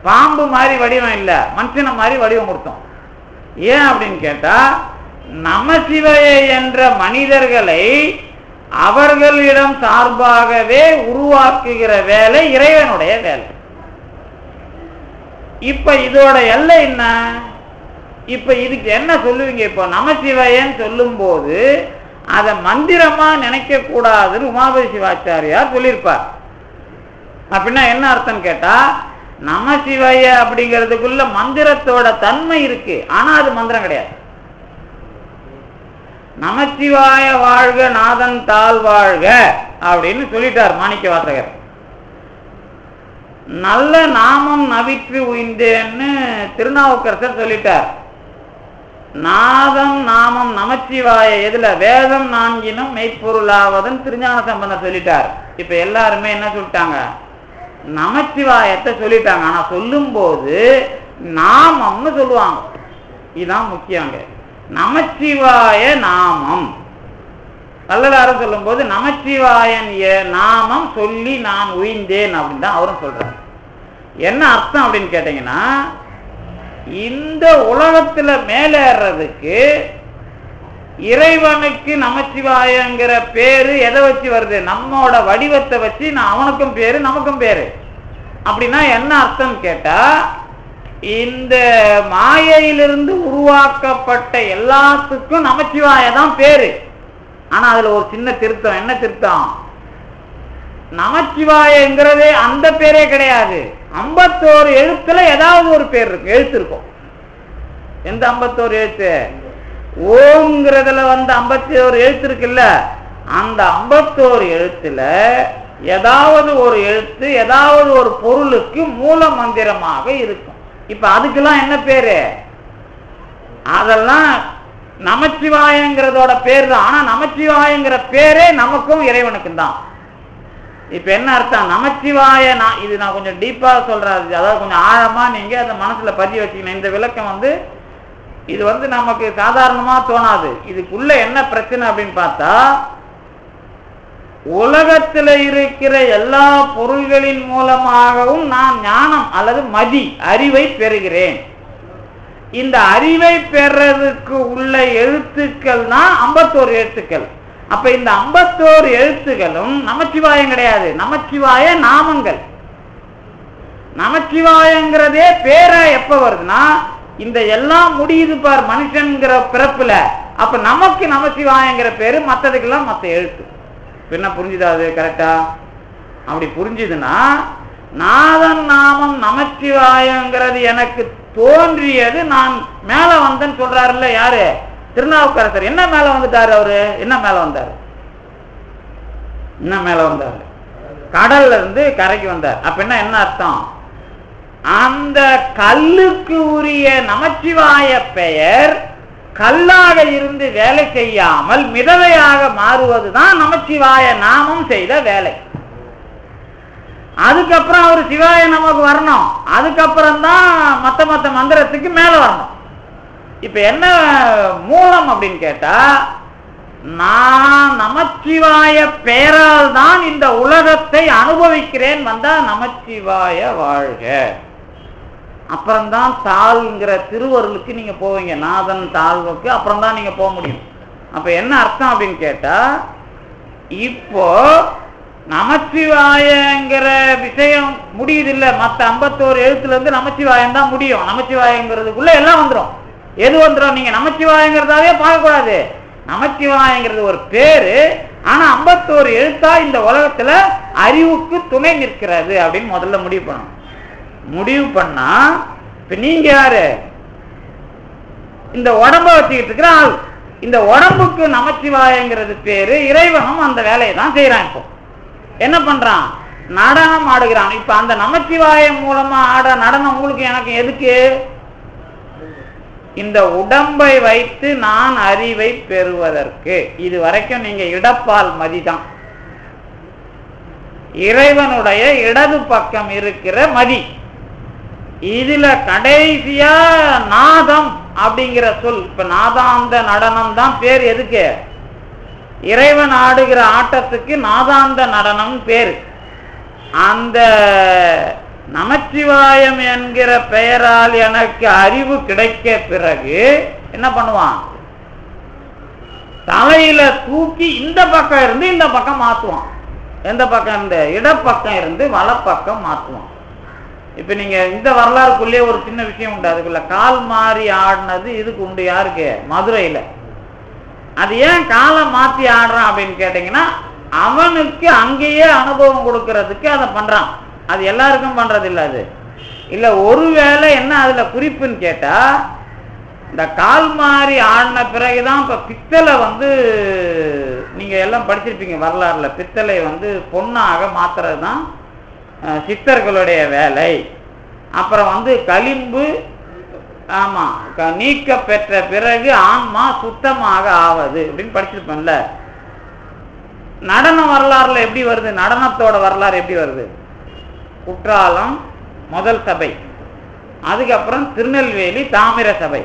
பாம்பு மாதிரி வடிவம் இல்லை, மனுஷனை மாதிரி வடிவம் கொடுத்தோம். ஏன் அப்படின்னு கேட்டா, நமசிவய என்ற மனிதர்களை அவர்களிடம் சார்பாகவே உருவாக்குகிற வேலை இறைவனுடைய வேலை. இப்ப இதோட எல்லை என்ன? இப்ப இதுக்கு என்ன சொல்லுவீங்க? இப்போ நமசிவயன் சொல்லும் போது அதை மந்திரமா நினைக்க கூடாதுன்னு உமாபதி சிவாச்சாரியார் சொல்லியிருப்பார். அப்படின்னா என்ன அர்த்தம் கேட்டா, நமசிவய அப்படிங்கிறதுக்குள்ள மந்திரத்தோட தன்மை இருக்கு, ஆனா அது மந்திரம் கிடையாது. நமசிவாய வாழ்க நாதன் தாழ் வாழ்க அப்படின்னு சொல்லிட்டார் மாணிக்க வாசகர். நல்ல நாமம் நவிற்று உய்ந்தேன்னு திருநாவுக்கரசர் சொல்லிட்டார். நாதம் நாமம் நமச்சிவாய எதுல? வேதம் நான்கினும் மெய்ப்பொருளாவதுன்னு திருஞான சம்பந்தர் சொல்லிட்டார். இப்ப எல்லாருமே என்ன சொல்லிட்டாங்க? நமச்சிவாயத்தை சொல்லிட்டாங்க. ஆனா சொல்லும் போது நாமம்னு சொல்லுவாங்க. இதுதான் முக்கியங்க. நமச்சிவாய நாமம் வள்ளலாரும் சொல்லும் போது நமச்சிவாயன் நாமம் சொல்லி நான் உய்ந்தேன் அப்படின்னு தான் அவரும் சொல்றாரு. என்ன அர்த்தம் அப்படின்னு கேட்டீங்கன்னா, இந்த உலகத்துல மேலேறதுக்கு இறைவனுக்கு நமச்சிவாயங்கிற பேரு எதை வச்சு வருது? நம்மோட வடிவத்தை வச்சு அவனுக்கும் பேரு நமக்கும் பேரு. அப்படின்னா என்ன அர்த்தம் கேட்டா, இந்த மாயையிலிருந்து உருவாக்கப்பட்ட எல்லாத்துக்கும் நமச்சிவாய தான் பேரு. ஆனா அதுல ஒரு சின்ன திருத்தம். என்ன திருத்தம்? நமச்சிவாயங்கிறதே அந்த பேரே கிடையாது. 51 எழுத்துல ஏதாவது ஒரு பேர் இருக்கு, எழுத்து இருக்கும். எந்த 51 எழுத்து? ஓம்ங்கிறதுல வந்து 51 எழுத்து இருக்குல்ல, அந்த 51 எழுத்துல ஏதாவது ஒரு எழுத்து ஏதாவது ஒரு பொருளுக்கு மூல மந்திரமாக இருக்கும். இப்ப அதுக்கெல்லாம் என்ன பேரு? அதெல்லாம் நமச்சிவாயங்கிறதோட பேர் தான். ஆனா நமச்சிவாயங்கிற பேரே நமக்கும் இறைவனுக்கும் தான். இப்ப என்ன அர்த்தம்? நமச்சிவாய இது நான் கொஞ்சம் டீப்பா சொல்றது, அதாவது கொஞ்சம் ஆழமா நீங்க அந்த மனசுல பதிய வச்சுக்கணும். இந்த விளக்கம் வந்து இது வந்து நமக்கு சாதாரணமா தோணாது. இதுக்குள்ள என்ன பிரச்சனை அப்படின்னு பார்த்தா, உலகத்துல இருக்கிற எல்லா பொருள்களின் மூலமாகவும் நான் ஞானம் அல்லது மதி அறிவை பெறுகிறேன். இந்த அறிவை பெறதுக்கு உள்ள எழுத்துக்கள் தான் 51 எழுத்துக்கள். அப்ப இந்த 51 எழுத்துக்களும் நமச்சிவாயம் கிடையாது, நமச்சிவாய நாமங்கள். நமச்சிவாயங்கிறதே பேரா எப்ப வருதுன்னா, இந்த எல்லாம் முடியுது பார் மனுஷன்கிற பிறப்புல. அப்ப நமக்கு நமச்சிவாயங்கிற பேரு, மற்றதுக்கெல்லாம் மற்ற எழுத்து. என்ன புரிஞ்சுதா? அது கரெக்டா? அப்படி புரிஞ்சுதுன்னா, நாதன் நாமம் நமச்சிவாயங்கிறது எனக்கு தோன்றியது நான் மேல வந்தேன்னு சொல்றாருல்ல யாரு? திருநாவுக்கரசர். என்ன மேல வந்துட்டாரு அவரு? என்ன மேல வந்தாரு? என்ன மேல வந்தாரு? கடல்ல இருந்து கரைக்கு வந்தார். அப்ப என்ன அர்த்தம்? அந்த கல்லுக்கு உரிய நமச்சிவாய பெயர் கல்லாக இருந்து வேலை செய்யாமல் மிதவையாக மாறுவதுதான் நமச்சிவாய நாமம் செய்த வேலை. அதுக்கப்புறம் அவர் சிவாய நமக்கு வரணும். அதுக்கப்புறம் தான் மத்த மந்திரத்துக்கு மேல வரணும். இப்ப என்ன மூலம் அப்படின்னு கேட்டா, நான் நமச்சிவாய பெயரால் தான் இந்த உலகத்தை அனுபவிக்கிறேன் வந்தா நமச்சிவாய வாழ்க. அப்புறம்தான் தாள்ங்கிற திருவருளுக்கு நீங்க போவீங்க. நாதன் தாழ்வுக்கு அப்புறம் தான் நீங்க போக முடியும். அப்ப என்ன அர்த்தம் அப்படின்னு கேட்டா, இப்போ நமச்சிவாயங்கிற விஷயம் முடியுது இல்ல, மற்ற 51 எழுத்துல இருந்து நமச்சிவாயம் தான் முடியும். நமச்சிவாயங்கிறதுக்குள்ள எல்லாம் வந்துடும். எது வந்துடும்? நீங்க நமச்சிவாயங்கிறதாவே பார்க்க கூடாது. நமச்சிவாயங்கிறது ஒரு பேரு, ஆனா 51 எழுத்தா இந்த உலகத்துல அறிவுக்கு துணை நிற்கிறது அப்படின்னு முதல்ல முடிவு பண்ணணும். முடிவு பண்ணா இப்ப நீங்க யாரு? இந்த உடம்ப வச்சுக்கிட்டு இருக்கிற ஆள். இந்த உடம்புக்கு நமச்சிவாயங்கிறது பேரு. இறைவனும் அந்த வேலையை தான் செய்யறான். இப்போ என்ன பண்றான்? நடனம் ஆடுகிறான். இப்ப அந்த நமச்சிவாயம் மூலமா ஆட நடனம் உங்களுக்கு எனக்கு எதுக்கு? இந்த உடம்பை வைத்து நான் அறிவை பெறுவதற்கு. இது வரைக்கும் நீங்க இடப்பால் மதிதான். இறைவனுடைய இடது பக்கம் இருக்கிற மதி. இதுல கடைசியா நாதம் அப்படிங்கிற சொல். இப்ப நாதாந்த நடனம் தான் பேர். எதுக்கு? இறைவன் ஆடுகிற ஆட்டத்துக்கு நாதாந்த நடனம் பேரு. அந்த நமச்சிவாயம் என்கிற பெயரால் எனக்கு அறிவு கிடைக்க பிறகு என்ன பண்ணுவான்? தலையில தூக்கி இந்த பக்கம் இருந்து இந்த பக்கம் மாத்துவான். எந்த பக்கம் இருந்து? இடப்பக்கம் இருந்து வலப்பக்கம் மாத்துவான். இப்ப நீங்க இந்த வரலாறுக்குள்ளே ஒரு சின்ன விஷயம் உண்டு. அதுக்குள்ள கால் மாறி ஆடினது இதுக்கு உண்டு. யாருக்கு? மதுரையில. அது ஏன் காலை மாத்தி ஆடுறான் அப்படின்னு கேட்டீங்கன்னா, அவனுக்கு அங்கேயே அனுபவம் கொடுக்கறதுக்கு அதை பண்றான். அது எல்லாருக்கும் பண்றது இல்ல. அது இல்ல. ஒருவேளை என்ன அதுல குறிப்புன்னு கேட்டா, இந்த கால் மாறி ஆடின பிறகுதான் இப்ப பித்தளை நீங்க எல்லாம் படிச்சிருப்பீங்க வரலாறுல. பித்தளை பொண்ணாக மாத்துறது தான் சித்தர்களுடைய வேலை. அப்புறம் களிம்பு ஆமா நீக்க பெற்ற பிறகு ஆன்மா சுத்தமாக ஆவது அப்படின்னு படிச்சிருப்பேன்ல. நடன வரலாறுல எப்படி வருது? நடனத்தோட வரலாறு எப்படி வருது? குற்றாலம் முதல் சபை, அதுக்கப்புறம் திருநெல்வேலி தாமிர சபை,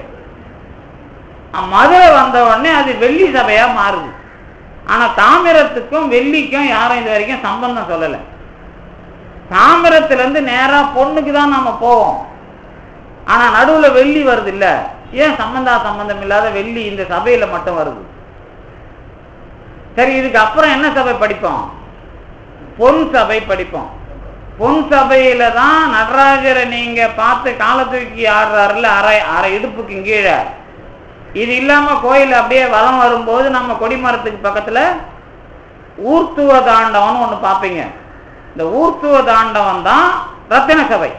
மதுரை வந்த உடனே அது வெள்ளி சபையா மாறுது. ஆனா தாமிரத்துக்கும் வெள்ளிக்கும் யாரும் இது வரைக்கும் சம்பந்தம் சொல்லலை. தாமிரத்திலிருந்து நேரா பொண்ணுக்கு தான் நம்ம போவோம். ஆனா நடுவுல வெள்ளி வருது இல்ல. ஏன் சம்பந்தம் இல்லாத வெள்ளி இந்த சபையில மட்டும் வருது? சரி, இதுக்கு அப்புறம் என்ன சபை படிப்போம்? பொன் சபை படிப்போம். பொன் சபையில தான் நடராஜரை நீங்க பார்த்து காலத்தூக்கி ஆடுறாருல, அரை இடுப்புக்கு கீழே. இது இல்லாம கோயில் அப்படியே வலம் வரும்போது நம்ம கொடிமரத்துக்கு பக்கத்துல ஊர்த்துவ தாண்டவன் ஒண்ணு பார்ப்பீங்க. இந்த ஊர்த்துவ தாண்டவன் தான் ரத்தின சபை.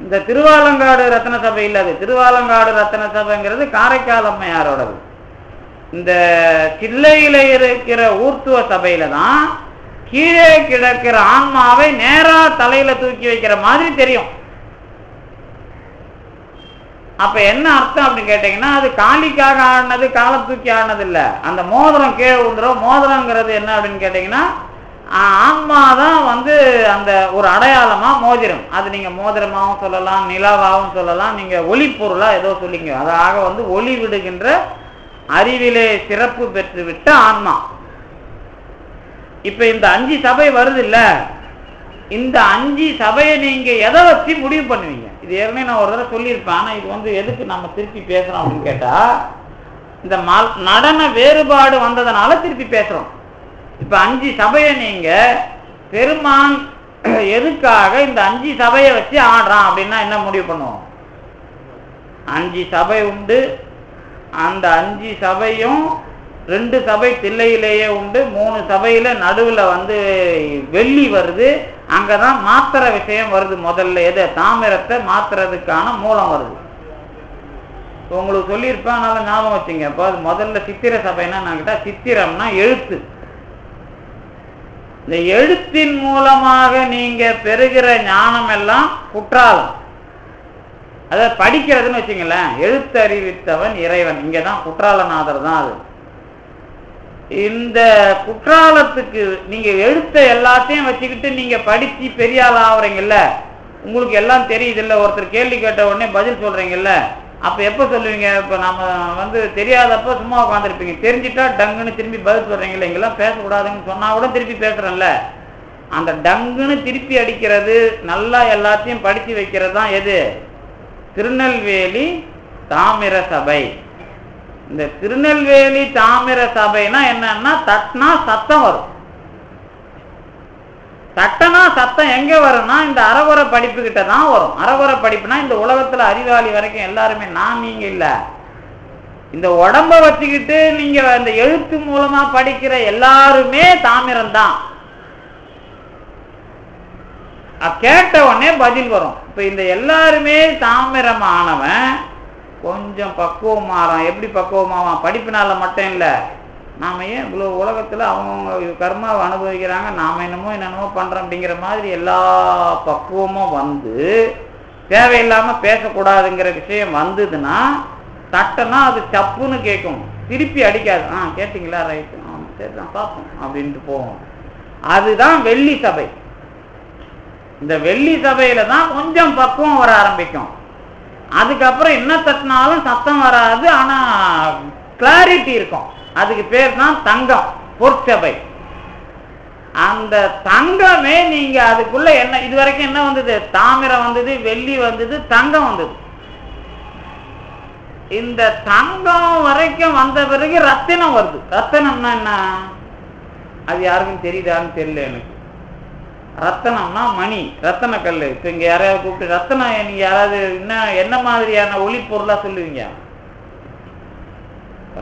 இந்த திருவாலங்காடு ரத்தின சபை இல்ல. அது திருவாலங்காடு ரத்தின சபைங்கிறது காரைக்கால் அம்மையாரோடது. இந்த சில்லையில இருக்கிற ஊர்த்துவ சபையில தான் கீழே கிடக்கிற ஆன்மாவை நேரா தலையில தூக்கி வைக்கிற மாதிரி தெரியும். அப்ப என்ன அர்த்தம் அப்படின்னு கேட்டீங்கன்னா, அது காலிக்காக ஆடினது, காலை தூக்கி ஆடினது இல்ல. அந்த மோதிரம் கீழே விழுந்துரும். மோதிரங்கிறது என்ன அப்படின்னு கேட்டீங்கன்னா, ஆன்மாதான் அந்த ஒரு அடையாளமா மோதிரம். அது நீங்க மோதிரமாவும் சொல்லலாம், நிலாவாகவும் சொல்லலாம், நீங்க ஒளி பொருளா ஏதோ சொல்லிங்க. அதாக ஒளி விடுகின்ற அறிவிலே சிறப்பு பெற்று விட்ட ஆன்மா. இப்ப இந்த 5 சபை வருது இல்ல, இந்த 5 சபையை நீங்க எதை வச்சு முடிவு பண்ணுவீங்க? இது ஏற்கனவே நான் ஒரு தடவை சொல்லியிருப்பேன். ஆனா இது எதுக்கு நம்ம திருப்பி பேசுறோம் அப்படின்னு கேட்டா, இந்த நடன வேறுபாடு வந்ததுனால திருப்பி பேசுறோம். இப்ப 5 சபையை நீங்க பெருமான் எதுக்காக இந்த 5 சபையை வச்சு ஆடுறான் அப்படின்னா என்ன முடிவு பண்ணுவோம்? 5 சபை உண்டு. அந்த 5 சபையும் 2 சபை தில்லையிலேயே உண்டு. 3 சபையில நடுவுல வெள்ளி வருது. அங்கதான் மாத்திர விஷயம் வருது. முதல்ல எது தாமிரத்தை மாத்துறதுக்கான மூலம் வருது. உங்களுக்கு சொல்லியிருப்பேன், அதனால ஞாபகம் வச்சுங்க. இப்போ அது முதல்ல சித்திர சபைன்னா நான் கிட்ட சித்திரம்னா எழுத்து. இந்த எழுத்தின் மூலமாக நீங்க பெறுகிற ஞானம் எல்லாம் குற்றாலம். அதை படிக்கிறதுன்னு வச்சுங்களேன். எழுத்து அறிவித்தவன் இறைவன். இங்கதான் குற்றாலநாதர் தான் அது. இந்த குற்றாலத்துக்கு நீங்க எழுத்த எல்லாத்தையும் வச்சுக்கிட்டு நீங்க படிச்சு பெரிய ஆள் ஆகுறீங்கல்ல, உங்களுக்கு எல்லாம் தெரியுது இல்ல, ஒருத்தர் கேள்வி கேட்ட உடனே பதில் சொல்றீங்கல்ல, அப்ப எப்ப சொல்லுவீங்க? இப்ப நம்ம தெரியாதப்ப சும்மா உட்காந்துருப்பீங்க. தெரிஞ்சுட்டா டங்குன்னு திரும்பி பதில் சொல்றீங்கல்ல, இங்கெல்லாம் பேசக்கூடாதுன்னு சொன்னா கூட திருப்பி பேசுறேன்ல. அந்த டங்குன்னு திருப்பி அடிக்கிறது, நல்லா எல்லாத்தையும் படிச்சு வைக்கிறது தான் எது? திருநெல்வேலி தாமிர சபை. இந்த திருநெல்வேலி தாமிர சபைனா என்னன்னா, தட்டினா சத்தம் வரும். தட்டனா சத்தம் எங்க வரும்னா இந்த அறகுறை படிப்பு கிட்ட தான் வரும். அறகுறை படிப்புனா இந்த உலகத்துல அறிவாளி வரைக்கும் எல்லாருமே, நான் நீங்க இல்ல, இந்த உடம்ப வச்சுக்கிட்டு நீங்க இந்த எழுத்து மூலமா படிக்கிற எல்லாருமே தாமிரம் தான். கேட்ட உடனே பதில் வரும். இப்ப இந்த எல்லாருமே தாமிரமானவன் கொஞ்சம் பக்குவமாறான். எப்படி பக்குவமாவான்? படிப்பினால மட்டும் இல்லை. நாம ஏன் இவ்வளவு உலகத்துல அவங்க கர்மாவை அனுபவிக்கிறாங்க, நாம என்னமோ பண்றோம் அப்படிங்கிற மாதிரி எல்லா பக்குவமும் வந்து தேவையில்லாம பேசக்கூடாதுங்கிற விஷயம் வந்ததுன்னா, தட்டனா அது தப்புன்னு கேட்கும், திருப்பி அடிக்காது. கேட்டீங்களா, ரைட்டு, சரி நான் பார்ப்போம் அப்படின்ட்டு போவோம். அதுதான் வெள்ளி சபை. இந்த வெள்ளி சபையில தான் கொஞ்சம் பக்குவம் வர ஆரம்பிக்கும். அதுக்கப்புறம் என்ன தட்டினாலும் சத்தம் வராது, ஆனா கிளாரிட்டி இருக்கும். அதுக்கு பேர் தான் தங்கம், பொற்சபை. அந்த தங்கமே நீங்க அதுக்குள்ள என்ன இதுவரைக்கும் என்ன வந்தது? தாமிரம் வந்தது, வெள்ளி வந்தது, தங்கம் வந்தது. இந்த தங்கம் வரைக்கும் வந்த பிறகு ரத்தினம் வருது. ரத்தினம்னா என்ன? அது யாருக்கும் தெரியுதான்னு தெரியல எனக்கு. ரத்தனம்னா மணி, ரத்தன கல். இப்ப இங்க யாராவது கூப்பிட்டு ரத்தனம் நீங்க யாராவது என்ன மாதிரியான ஒளி பொருளா சொல்லுவீங்க?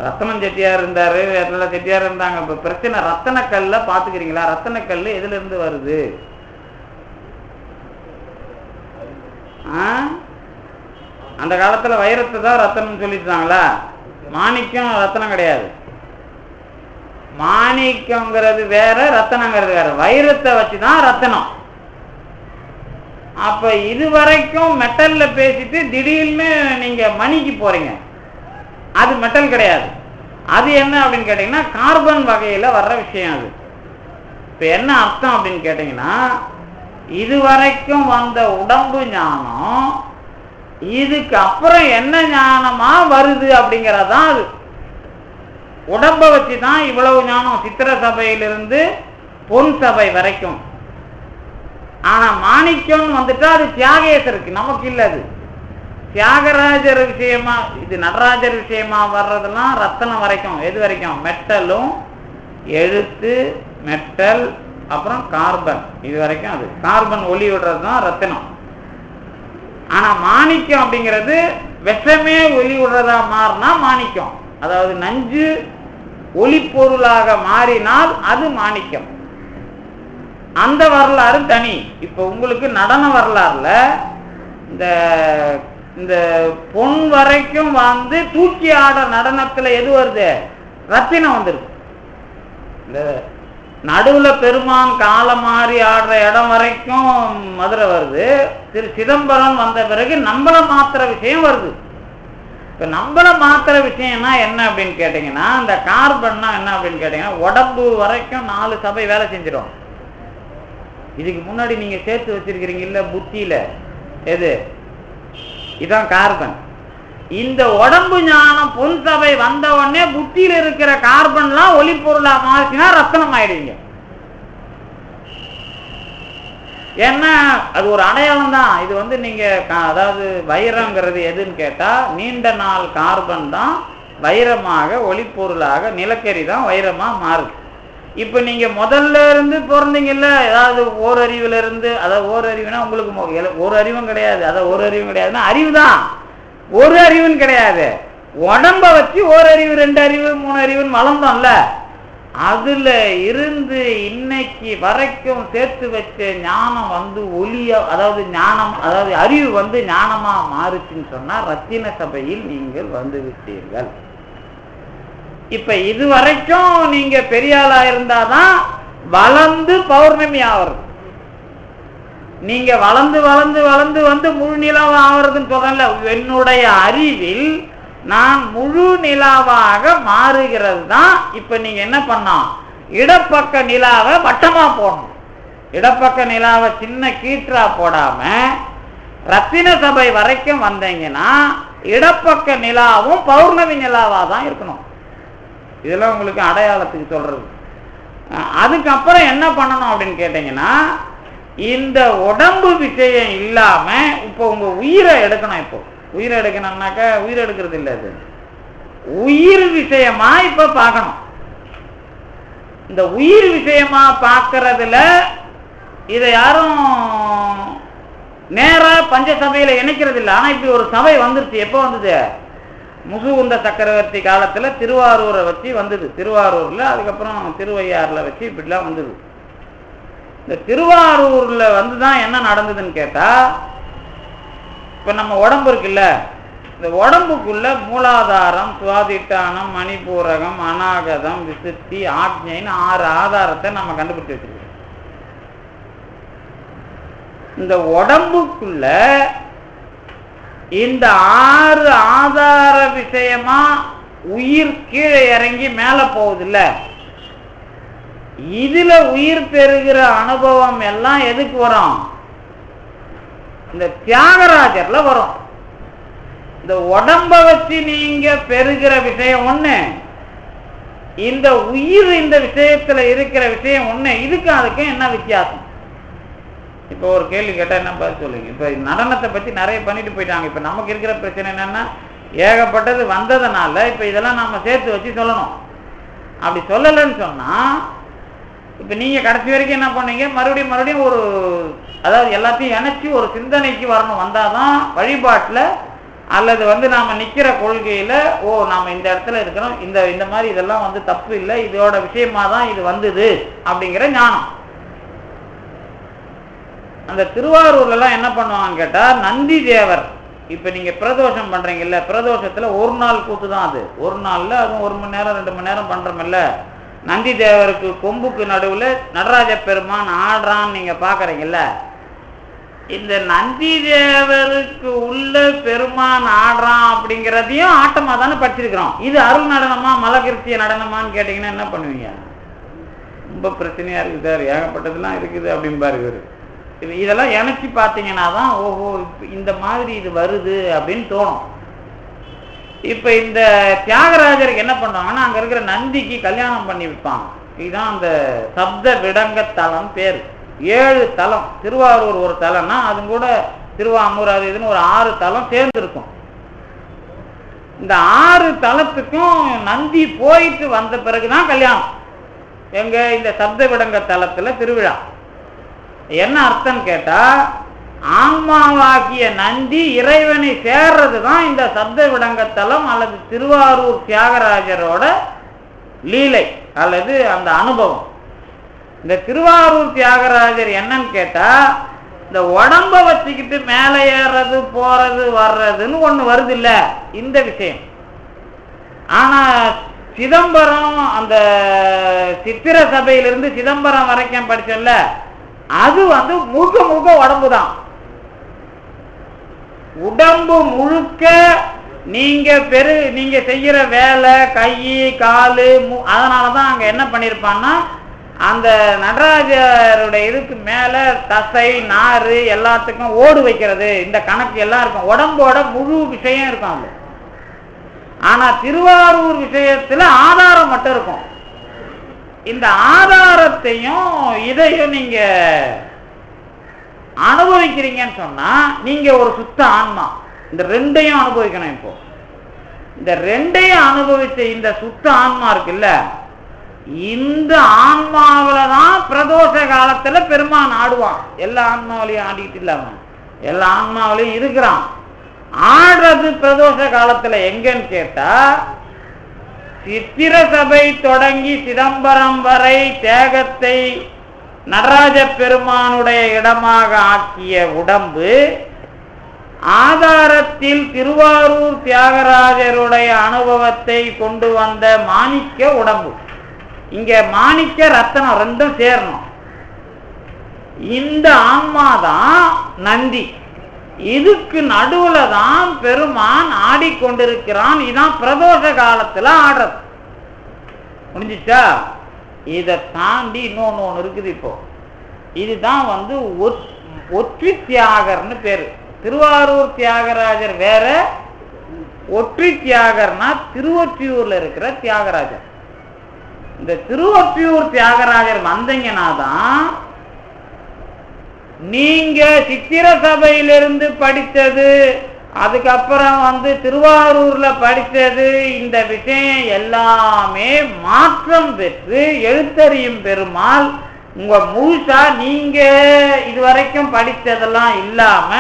ரத்தனம் செட்டியார் இருந்தாரு, எல்லா செட்டியார் இருந்தாங்க. இப்ப பிரச்சனை ரத்தன கல்ல பாத்துக்கிறீங்களா? ரத்தன கல் எதுல இருந்து வருது? அந்த காலத்துல வைரத்தை தான் ரத்தனம் சொல்லிட்டாங்களா? மாணிக்கம் ரத்தனம் கிடையாது. மாணிக்கங்கிறது வேற, ரத்தனங்கிறது வேற. வைரத்தை வச்சுதான் ரத்தனம். அப்ப இதுவரைக்கும் மெட்டல்ல பேசிட்டு திடீர்னு நீங்க மணிக்கு போறீங்க, அது மெட்டல் கிடையாது. அது என்ன அப்படின்னு கேட்டீங்கன்னா கார்பன் வகையில வர்ற விஷயம். அது இப்ப என்ன அர்த்தம் அப்படின்னு கேட்டீங்கன்னா, இதுவரைக்கும் வந்த உடம்பு ஞானம் இதுக்கு அப்புறம் என்ன ஞானமா வருது அப்படிங்கறதான். அது உடம்ப வச்சுதான் இவ்வளவு ஞானம், சித்திர சபையிலிருந்து பொன் சபை வரைக்கும். ஆனா மாணிக்கம் வந்துட்டா அது தியாகேசருக்கு, நமக்கு இல்ல. அது தியாகராஜர் விஷயமா, இது நடராஜர் விஷயமா வர்றதெல்லாம் ரத்தனம் வரைக்கும். எது வரைக்கும்? மெட்டலும், எழுத்து, மெட்டல், அப்புறம் கார்பன், இது வரைக்கும். அது கார்பன் ஒளி விடுறதுதான் ரத்தினம். ஆனா மாணிக்கம் அப்படிங்கிறது விஷமே ஒளி விடுறதா மாறினா மாணிக்கம். அதாவது நஞ்சு ஒளி பொருளாக மாறினால் அது மாணிக்கம். அந்த வரலாறு தனி. இப்ப உங்களுக்கு நடன வரலாறுல இந்த பொன் வரைக்கும் வந்து தூக்கி ஆட நடனத்துல எது வருது? ரத்தினம் வந்துருக்கு. இந்த நடுவுல பெருமான் காலை மாறி ஆடுற இடம் வரைக்கும் மதுரை வருது. திரு சிதம்பரம் வந்த பிறகு நம்மள மாத்திர விஷயம் வருது. இப்ப நம்மள மாத்திர விஷயம்னா என்ன அப்படின்னு கேட்டீங்கன்னா, இந்த கார்பன்னா என்ன அப்படின்னு கேட்டீங்கன்னா, உடம்பு வரைக்கும் 4 சபை வேலை செஞ்சிடும். இதுக்கு முன்னாடி நீங்க சேர்த்து வச்சிருக்கிறீங்க இல்ல புத்தியில, எது? இதான் கார்பன். இந்த உடம்பு ஞானம் பொன் சபை வந்த உடனே புத்தியில இருக்கிற கார்பன்லாம் ஒளி பொருளா மாறினா ரத்தனம் ஆயிடுவீங்க. ஏன்னா அது ஒரு அடையாளம் தான். இது வந்து நீங்க அதாவது வைரங்கிறது எதுன்னு கேட்டா, நீண்ட நாள் கார்பன் தான் வைரமாக ஒளி பொருளாக, நிலக்கரி தான் வைரமா மாறுது. இப்ப நீங்க முதல்ல இருந்து பிறந்தீங்கல்ல, ஏதாவது ஓரறிவுல இருந்து, அதாவது ஓரறிவுனா உங்களுக்கு ஒரு அறிவும் கிடையாது, அதாவது ஒரு அறிவும் கிடையாதுன்னா அறிவு தான், ஒரு அறிவுன்னு கிடையாது. உடம்ப வச்சு ஓரறிவு, 2 அறிவு, 3 அறிவுன்னு வளர்ந்தோம்ல, அதுல இருந்து இன்னைக்கு வரைக்கும் சேர்த்து வச்ச ஞானம் வந்து ஒளிய, அதாவது ஞானம், அதாவது அறிவு வந்து ஞானமா மாறுச்சுன்னு சொன்னா ரத்தின சபையில் நீங்கள் வந்து விட்டீர்கள். இப்ப இது வரைக்கும் நீங்க பெரிய ஆளா இருந்தாதான் வளர்ந்து பௌர்ணமி ஆவறது. நீங்க வளர்ந்து வளர்ந்து வளர்ந்து வந்து முழு நிலாவா ஆவறதுன்னு சொல்றேன்ல, என்னுடைய அறிவில் நான் முழு நிலாவாக மாறுகிறது தான். இப்ப நீங்க என்ன பண்ணோம், இடப்பக்க நிலாவை வட்டமா போடணும். இடப்பக்க நிலாவை சின்ன கீற்றா போடாம ரத்தின சபை வரைக்கும் வந்தீங்கன்னா இடப்பக்க நிலாவும் பௌர்ணமி நிலாவா தான் இருக்கணும். இதெல்லாம் உங்களுக்கு அடையாளத்துக்கு சொல்றது. அதுக்கப்புறம் என்ன பண்ணணும் அப்படின்னு கேட்டீங்கன்னா, இந்த உடம்பு விஷயம் இல்லாம இப்போ உங்க உயிரை எடுக்கணும். இப்போ உயிரை எடுக்கணும்னாக்கா உயிரை எடுக்கிறது இல்லை, அது உயிர் விஷயமா இப்ப பார்க்கணும். இந்த உயிர் விஷயமா பார்க்கறதுல இதை யாரும் நேரா பஞ்சசபையில இணைக்கிறது இல்லை. ஆனா இப்படி ஒரு சபை வந்துருச்சு. எப்போ வந்தது? முசுகுந்த சக்கரவர்த்தி காலத்துல திருவாரூரை வச்சு வந்தது. திருவாரூர்ல, அதுக்கப்புறம் திருவையாறுல வச்சு இப்படிலாம் வந்தது. இந்த திருவாரூர்ல வந்துதான் என்ன நடந்ததுன்னு கேட்டா, இப்ப நம்ம உடம்பு இருக்குல்ல, இந்த உடம்புக்குள்ள மூலாதாரம், சுவாதிட்டானம், மணிபூரகம், அநாகதம், விசுத்தி, ஆக்ஞைன்னு 6 ஆதாரத்தை நம்ம கண்டுபிடிச்சு வச்சிருக்கோம். இந்த உடம்புக்குள்ள இந்த 6 ஆதார விஷயமா உயிர் கீழே இறங்கி மேல போகுதுல்ல, இதுல உயிர் பெறுகிற அனுபவம் எல்லாம் எதுக்கு வரும்? இந்த தியாகராஜர்ல வரும். இந்த உடம்ப வச்சு நீங்க பெறுகிற விஷயம் ஒண்ணு, இந்த உயிர் இந்த விஷயத்துல இருக்கிற விஷயம் ஒண்ணு. இதுக்கு அதுக்கு என்ன வித்தியாசம்? இப்போ ஒரு கேள்வி கேட்டா என்ன பார்த்து சொல்லுங்க. இப்ப நடனத்தை பத்தி நிறைய பண்ணிட்டு போயிட்டாங்க. இப்ப நமக்கு இருக்கிற பிரச்சனை என்னன்னா, ஏகப்பட்டது வந்ததுனால இப்ப இதெல்லாம் நாம சேர்த்து வச்சு சொல்லணும். அப்படி சொல்லலன்னு சொன்னா, இப்ப நீங்க கடைசி வரைக்கும் என்ன பண்ணீங்க, மறுபடியும் மறுபடியும் ஒரு, அதாவது எல்லாத்தையும் இணைச்சு ஒரு சிந்தனைக்கு வரணும். வந்தாதான் வழிபாட்டுல அல்லது வந்து நாம நிக்கிற கொள்கையில, ஓ நாம இந்த இடத்துல இருக்கிறோம், இந்த மாதிரி இதெல்லாம் வந்து தப்பு இல்லை, இதோட விஷயமா தான் இது வந்தது அப்படிங்கிற ஞானம். அந்த திருவாரூர்ல எல்லாம் என்ன பண்ணுவாங்கன்னு கேட்டா, நந்தி தேவர், இப்ப நீங்க பிரதோஷம் பண்றீங்கல்ல, பிரதோஷத்துல ஒரு நாள் கூத்து தான் அது. ஒரு நாள்ல அதுவும் 1 மணி நேரம் 2 மணி நேரம் பண்றோம்ல. நந்தி தேவருக்கு கொம்புக்கு நடுவுல நடராஜ பெருமான் ஆடுறான்னு நீங்க பாக்குறீங்கல்ல, இந்த நந்தி தேவருக்கு உள்ள பெருமான் ஆடுறான் அப்படிங்கிறதையும் ஆட்டமா தானே படிச்சிருக்கிறோம். இது அருள் நடனமா மலகிருத்திய நடனமான்னு கேட்டீங்கன்னா என்ன பண்ணுவீங்க? ரொம்ப பிரச்சனையா இருக்கு சார், ஏகப்பட்டதுலாம் இருக்குது அப்படின்பாரு இவரு. இதெல்லாம் இணைச்சி பார்த்தீங்கன்னா தான் ஓஹோ இந்த மாதிரி இது வருது அப்படின்னு தோணும். இப்ப இந்த தியாகராஜருக்கு என்ன பண்ணுவாங்கன்னா, அங்க இருக்கிற நந்திக்கு கல்யாணம் பண்ணி வைப்பாங்க. இதுதான் அந்த சப்த விடங்க தலம் பேரு. 7 தலம். திருவாரூர் ஒரு தலம்னா அது கூட திருவாமூர் அது இதுன்னு ஒரு 6 தலம் சேர்ந்து இருக்கும். இந்த 6 தலத்துக்கும் நந்தி போயிட்டு வந்த பிறகுதான் கல்யாணம். எங்க இந்த சப்த விடங்க தலத்துல திருவிழா. என்ன அர்த்தம் கேட்டா, ஆன்மாவாகிய நந்தி இறைவனை சேர்றதுதான் இந்த சப்த விடங்கத்தலம் அல்லது திருவாரூர் தியாகராஜரோட லீலை அல்லது அந்த அனுபவம். இந்த திருவாரூர் தியாகராஜர் என்னன்னு கேட்டா, இந்த உடம்ப வச்சுக்கிட்டு மேலே ஏறது போறது வர்றதுன்னு ஒண்ணு வருது இல்ல, இந்த விஷயம். ஆனா சிதம்பரம், அந்த சித்திர சபையிலிருந்து சிதம்பரம் வரைக்கும் படிச்சோம்ல, அது வந்து முழுக்க முழுக்க உடம்பு தான். உடம்பு முழுக்க நீங்க செய்யற வேலை, கை காலு, அதனாலதான் அங்க என்ன பண்ணிருப்பான்னா, அந்த நடராஜருடைய இதுக்கு மேல தசை நாறு எல்லாத்துக்கும் ஓடு வைக்கிறது, இந்த கணக்கு எல்லாம் இருக்கும். உடம்போட முழு விஷயம் இருக்கும் அது. ஆனா திருவாரூர் விஷயத்துல ஆதாரம் மட்டும் இருக்கும். இந்த ஆதாரத்தையும் இதையும் நீங்க அனுபவிக்கிறீங்கன்னு சொன்னா நீங்க ஒரு சுத்த ஆன்மா. இந்த ரெண்டையும் அனுபவிக்கணும். இப்போ இந்த ரெண்டையும் அனுபவிச்ச இந்த சுத்த ஆன்மா இருக்குல்ல, இந்த ஆன்மாவில தான் பிரதோஷ காலத்துல பெருமான் ஆடுவான். எல்லா ஆன்மாவிலையும் ஆடிக்கிட்டு இல்லாம எல்லா ஆன்மாவிலையும் இருக்கிறான். ஆடுறது பிரதோஷ காலத்துல எங்கன்னு கேட்டா, சித்திர சபை தொடங்கி சிதம்பரம் வரை தேகத்தை நடராஜ பெருமானுடைய இடமாக ஆக்கிய உடம்பு ஆதாரத்தில் திருவாரூர் தியாகராஜருடைய அனுபவத்தை கொண்டு வந்த மாணிக்க உடம்பு. இங்க மாணிக்க ரத்தனம் ரெண்டும் சேரணும். இந்த ஆன்மாதான் நந்தி, இதுக்கு நடுவுல தான் பெருமான் ஆடிக்கொண்டிருக்கிறான். இதான் பிரதோஷ காலத்துல ஆடுறது. முடிஞ்சிச்சா? இதை தாண்டி இன்னொன்னு இருக்குது. இப்போ இதுதான் ஒற்றி தியாகர்னு பேரு. திருவாரூர் தியாகராஜர் வேற, ஒற்றி தியாகர்னா திருவொற்றியூர்ல இருக்கிற தியாகராஜர். இந்த திருவொற்றியூர் தியாகராஜர் வந்தீங்கன்னா தான் நீங்க சித்திர சபையிலிருந்து படித்தது, அதுக்கப்புறம் திருவாரூர்ல படித்தது, இந்த விஷயம் எல்லாமே மாற்றம் பெற்று எழுத்தறியும் பெருமாள் உங்க முழுசா நீங்க இதுவரைக்கும் படித்ததெல்லாம் இல்லாம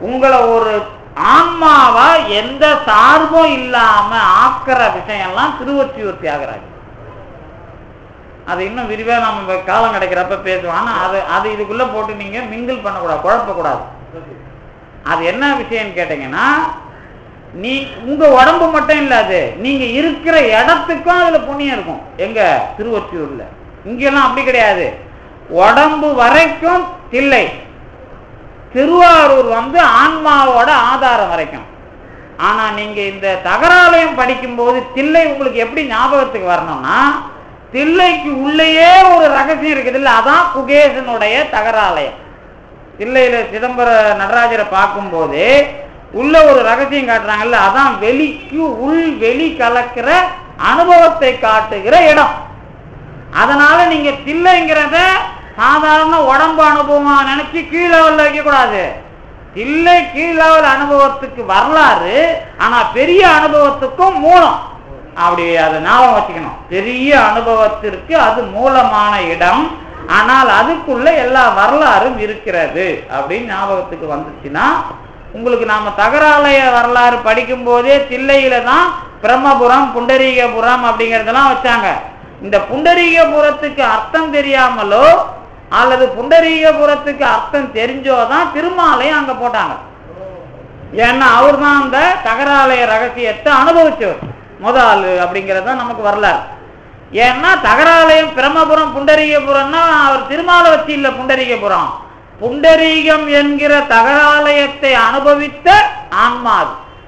உங்களை ஒரு ஆன்மாவா எந்த சார்பும் இல்லாம ஆக்கிற விஷயம்லாம் திருவொற்றியூர் தியாகராஜர். அது இன்னும் விரிவா நம்ம காலம் கிடைக்கிறப்ப பேசுவோம். ஆனா அது இதுக்குள்ள போட்டு நீங்க மிங்கிள் பண்ணக்கூடாது, குழப்பக்கூடாது. அது என்ன விஷயம்னு கேட்டீங்கன்னா, நீ உங்க உடம்பு மட்டும் இல்லாது நீங்க இருக்கிற இடத்துக்கும் அதுல புண்ணியம் இருக்கும். எங்க திருவொற்றியூர்ல இங்கெல்லாம் அப்படி கிடையாது. உடம்பு வரைக்கும் தில்லை, திருவாரூர் ஆன்மாவோட ஆதாரம் வரைக்கும். ஆனா நீங்க இந்த தகராலயம் படிக்கும் போது தில்லை உங்களுக்கு எப்படி ஞாபகத்துக்கு வரணும்னா, தில்லைக்கு உள்ளேயே ஒரு ரகசியம் இருக்குது இல்ல, அதான் குகேசனுடைய தகராலயம். தில்லையில சிதம்பர நடராஜரை பார்க்கும் போது உள்ள ஒரு ரகசியம் காட்டுறாங்கல்ல, அதான் வெளிக்கு உள் வெளி கலக்கிற அனுபவத்தை காட்டுகிற இடம். அதனால நீங்க தில்லைங்கிறத சாதாரண உடம்பு அனுபவமா நினைச்சு கீழ் லெவல்ல வைக்க கூடாது. தில்லை கீழ் லெவல் அனுபவத்துக்கு வரலாறு, ஆனா பெரிய அனுபவத்துக்கும் மூலம். அப்படி அதை ஞாபகம் வச்சுக்கணும். பெரிய அனுபவத்திற்கு அது மூலமான இடம், ஆனால் அதுக்குள்ள எல்லா வரலாறும் இருக்கிறது அப்படின்னு ஞாபகத்துக்கு வந்துச்சுன்னா, உங்களுக்கு நாம தகராலய வரலாறு படிக்கும் போதே தில்லையில தான் பிரம்மபுரம் புண்டரீகபுரம் அப்படிங்கறதெல்லாம் வச்சாங்க. இந்த புண்டரீகபுரத்துக்கு அர்த்தம் தெரியாமலோ அல்லது புண்டரீகபுரத்துக்கு அர்த்தம் தெரிஞ்சோதான் திருமாலையும் அங்க போட்டாங்க. ஏன்னா அவர் தான் அந்த தகராலய ரகசியத்தை அனுபவிச்சவர் முதல் அப்படிங்கிறது நமக்கு வரலாறு. ஏன்னா தகராலயம் பிரம்மபுரம் புண்டரீகபுரம்னா அவர் திருமாலை வச்சு இல்ல, புண்டரீகபுரம் புண்டரீகம் என்கிற தகராலயத்தை அனுபவித்த ஆன்மா.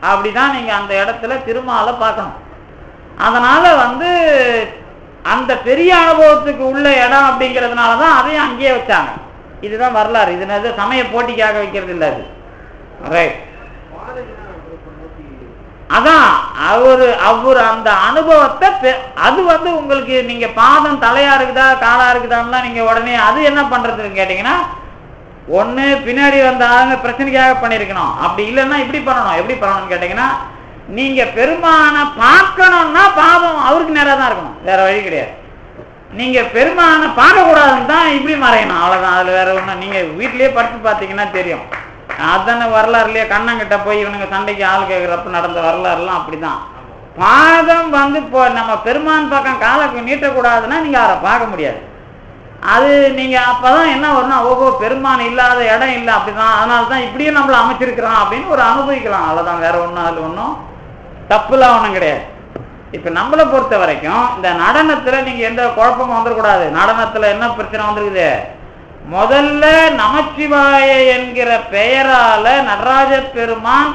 அப்படிதான் நீங்க அந்த இடத்துல திருமாலை பார்க்கணும். அதனால அந்த பெரிய அனுபவத்துக்கு உள்ள இடம் அப்படிங்கிறதுனாலதான் அதையும் அங்கேயே வச்சாங்க. இதுதான் வரலாறு. இது சமய போட்டிக்காக வைக்கிறது இல்லை. அது ரைட். அதான் அவரு அந்த அனுபவத்தை அது உங்களுக்கு நீங்க பாதம் தலையா இருக்குதா காலா இருக்குதான்னா நீங்க உடனே அது என்ன பண்றதுன்னு கேட்டீங்கன்னா, ஒண்ணு பின்னாடி வந்தாங்க பிரச்சனைக்காக பண்ணிருக்கணும். அப்படி இல்லைன்னா இப்படி பண்ணணும். எப்படி பண்ணணும்னு கேட்டீங்கன்னா, நீங்க பெருமானை பார்க்கணும்னா பாதம் அவருக்கு நேரா தான் இருக்கணும், வேற வழி கிடையாது. நீங்க பெருமானை பார்க்க கூடாதுன்னு தான் இப்படி மறையணும், அவ்வளவுதான். அதுல வேற ஒண்ணு நீங்க வீட்லயே படிச்சு பார்த்தீங்கன்னா தெரியும். அதான வரலாறுலயே கண்ணங்கிட்ட போய் இவனுங்க சண்டைக்கு ஆள் கேட்கிறப்ப நடந்த வரலாறுலாம் அப்படிதான். பாதம் இப்போ நம்ம பெருமான் பக்கம் காலுக்கு நீட்டக்கூடாதுன்னா நீங்க அவரை பார்க்க முடியாது. அது நீங்க அப்பதான் என்ன வரும்னா, ஓஹோ பெருமான் இல்லாத இடம் இல்லை அப்படிதான், அதனாலதான் இப்படியும் நம்மள அமைச்சிருக்கிறான் அப்படின்னு ஒரு அனுபவிக்கலாம். அவ்வளவுதான், வேற ஒண்ணும் அது ஒன்றும் தப்புலாம் ஒன்றும் கிடையாது. இப்ப நம்மளை பொறுத்த வரைக்கும் இந்த நடனத்துல நீங்க எந்த குழப்பமும் வந்துடக்கூடாது. நடனத்துல என்ன பிரச்சனை வந்திருக்குது, முதல்ல நமச்சிவாய என்கிற பெயரால நடராஜ பெருமான்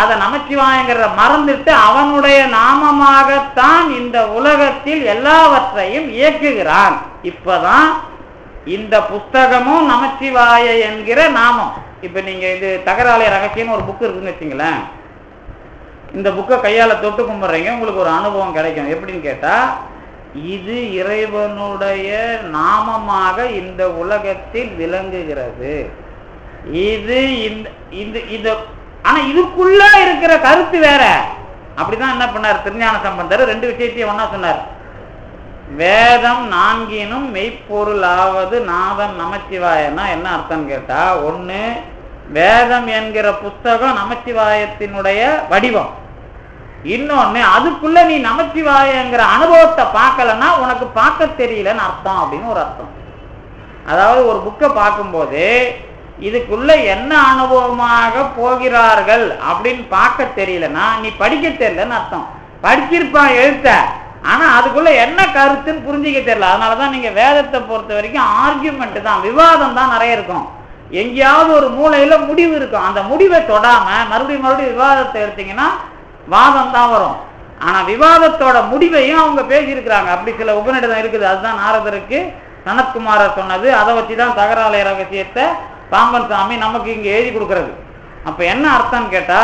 அதை நமச்சிவாயங்கிற மறந்துட்டு அவனுடைய நாமமாகத்தான் இந்த உலகத்தில் எல்லாவற்றையும் இயக்குகிறான். இப்பதான் இந்த புஸ்தகமும் நமச்சிவாய என்கிற நாமம். இப்ப நீங்க இது தகராலய ரகசியம்னு ஒரு புக் இருக்குன்னு வச்சுங்களேன். இந்த புக்கை கையால தொட்டு கும்பிட்றீங்க, உங்களுக்கு ஒரு அனுபவம் கிடைக்கும். எப்படின்னு கேட்டா, இது இறைவனுடைய நாமமாக இந்த உலகத்தில் விளங்குகிறது. இது இந்த ஆனா இதுக்குள்ள இருக்கிற கருத்து வேற. அப்படிதான் என்ன பண்ணார் திருஞான சம்பந்தர், ரெண்டு விஷயத்தையும் ஒன்னா சொன்னார். வேதம் நான்கினும் மெய்ப்பொருள் ஆவது நாதம் நமச்சிவாயன்னா என்ன அர்த்தம் கேட்டா, ஒண்ணு வேதம் என்கிற புஸ்தகம் நமச்சிவாயத்தினுடைய வடிவம், இன்னொன்னு அதுக்குள்ள நீ நமச்சிவாயங்கிற அனுபவத்தை பார்க்கலன்னா உனக்கு பார்க்க தெரியலன்னு அர்த்தம் அப்படின்னு ஒரு அர்த்தம். அதாவது ஒரு புக்கை பார்க்கும்போது இதுக்குள்ள என்ன அனுபவமாக போகிறார்கள் அப்படின்னு பார்க்க தெரியலன்னா நீ படிக்க தெரியலன்னு அர்த்தம். படிச்சிருப்பான் எழுத்த, ஆனா அதுக்குள்ள என்ன கருத்துன்னு புரிஞ்சிக்க தெரியல. அதனாலதான் நீங்க வேதத்தை பொறுத்த வரைக்கும் ஆர்கியூமெண்ட் தான், விவாதம் தான் நிறைய இருக்கும். எங்கேயாவது ஒரு மூலையில முடிவு இருக்கும், அந்த முடிவை தொடாம மறுபடியும் விவாதத்தை எடுத்தீங்கன்னா வாதம் தான் வரும். ஆனா விவாதத்தோட முடிவையும் அவங்க பேசியிருக்கிறாங்க. அப்படி சில உபநிடதம் இருக்குது. அதுதான் நாரதருக்கு சனத்குமாரர் சொன்னது. அதை வச்சுதான் தகராலய ரகசியத்தை பாம்பன் சாமி நமக்கு இங்க எழுதி கொடுக்கறது. அப்ப என்ன அர்த்தம் கேட்டா,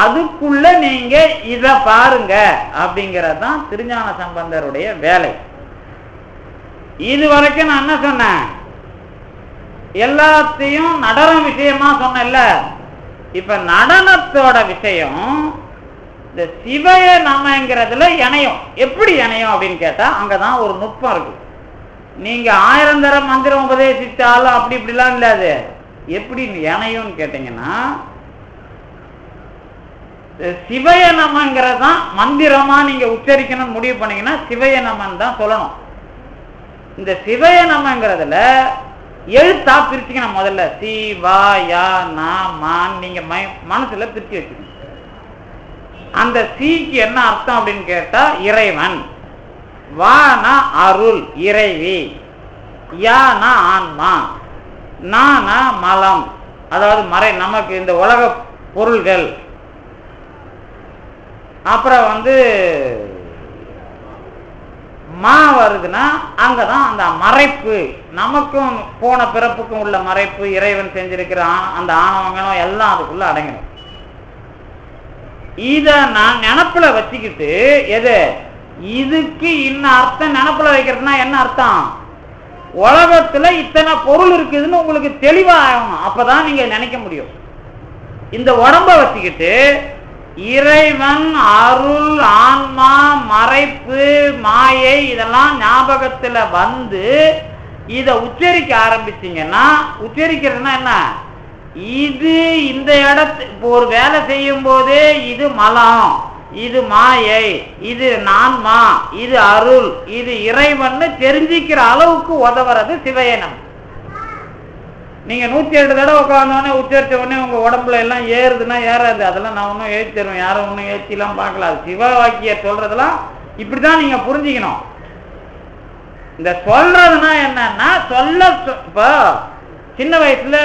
அதுக்குள்ள நீங்க இத பாருங்க அப்படிங்கறதுதான் திருஞான சம்பந்தருடைய வேலை. இது வரைக்கும் நான் என்ன சொன்னேன், எல்லாத்தையும் நடன விஷயமா சொன்னேன்ல. இப்ப நடனத்தோட விஷயம் இந்த சிவய நமங்கிறதுல இணையும். எப்படி இணையும் அப்படின்னு கேட்டா, அங்கதான் ஒரு நுட்பம் இருக்கு. நீங்க 1000 தரம் மந்திரம் உபதேசித்தாலும் அப்படி இப்படிலாம் இல்லாது. எப்படி இணையும்னு கேட்டீங்கன்னா, சிவய நமங்கிறதான் மந்திரமா நீங்க உச்சரிக்கணும்னு முடிவு பண்ணீங்கன்னா சிவய நமன் தான் சொல்லணும். இந்த சிவய நமங்கிறதுல எழுத்தா பிரிச்சுக்கணும். முதல்ல சி வா யா நா மான் நீங்க மனசுல பிரிச்சு வச்சுக்கணும். அந்த சீக்கு என்ன அர்த்தம் அப்படின்னு கேட்டா இறைவன், வானா அருள் இறைவி, யானா ஆன்மா, நானா மலம் அதாவது மறை நமக்கு இந்த உலக பொருள்கள், அப்புறம் மா வருதுன்னா அங்கதான் அந்த மறைப்பு, நமக்கும் போன பிறப்புக்கும் உள்ள மறைப்பு, இறைவன் செஞ்சிருக்கிற அந்த ஆணவங்களும் எல்லாம் அதுக்குள்ள அடங்கணும். இத நான் நினப்புல வச்சுக்கிட்டு எது இதுக்கு இன்ன அர்த்தம் நினப்புல வைக்கிறதுனா என்ன அர்த்தம், உலகத்துல இத்தனை பொருள் இருக்குதுன்னு உங்களுக்கு தெளிவாகணும். அப்பதான் நீங்க நினைக்க முடியும். இந்த உடம்ப வச்சுக்கிட்டு இறைவன், அருள், ஆன்மா, மறைப்பு, மாயை இதெல்லாம் ஞாபகத்துல வந்து இத உச்சரிக்க ஆரம்பிச்சீங்கன்னா, உச்சரிக்கிறதுனா என்ன, இது இந்த இடத்து இப்போ ஒரு வேலை செய்யும் போதே இது மலம், இது மாயை, இது நான்மா, இது அருள், இது இறைவன் தெரிஞ்சிக்கிற அளவுக்கு உதவுறது சிவயனம். நீங்க 108 தடவை உட்காந்தோடனே உச்சரிச்ச உடனே உங்க உடம்புல எல்லாம் ஏறுதுன்னா ஏறாது. அதெல்லாம் நான் ஒன்னும் ஏற்றி தருவேன், யாரும் ஒன்னும் ஏற்றிலாம் பார்க்கல. அது சிவ வாக்கிய சொல்றதெல்லாம் இப்படிதான் நீங்க புரிஞ்சுக்கணும். இந்த சொல்றதுன்னா என்னன்னா இப்போ சின்ன வயசுல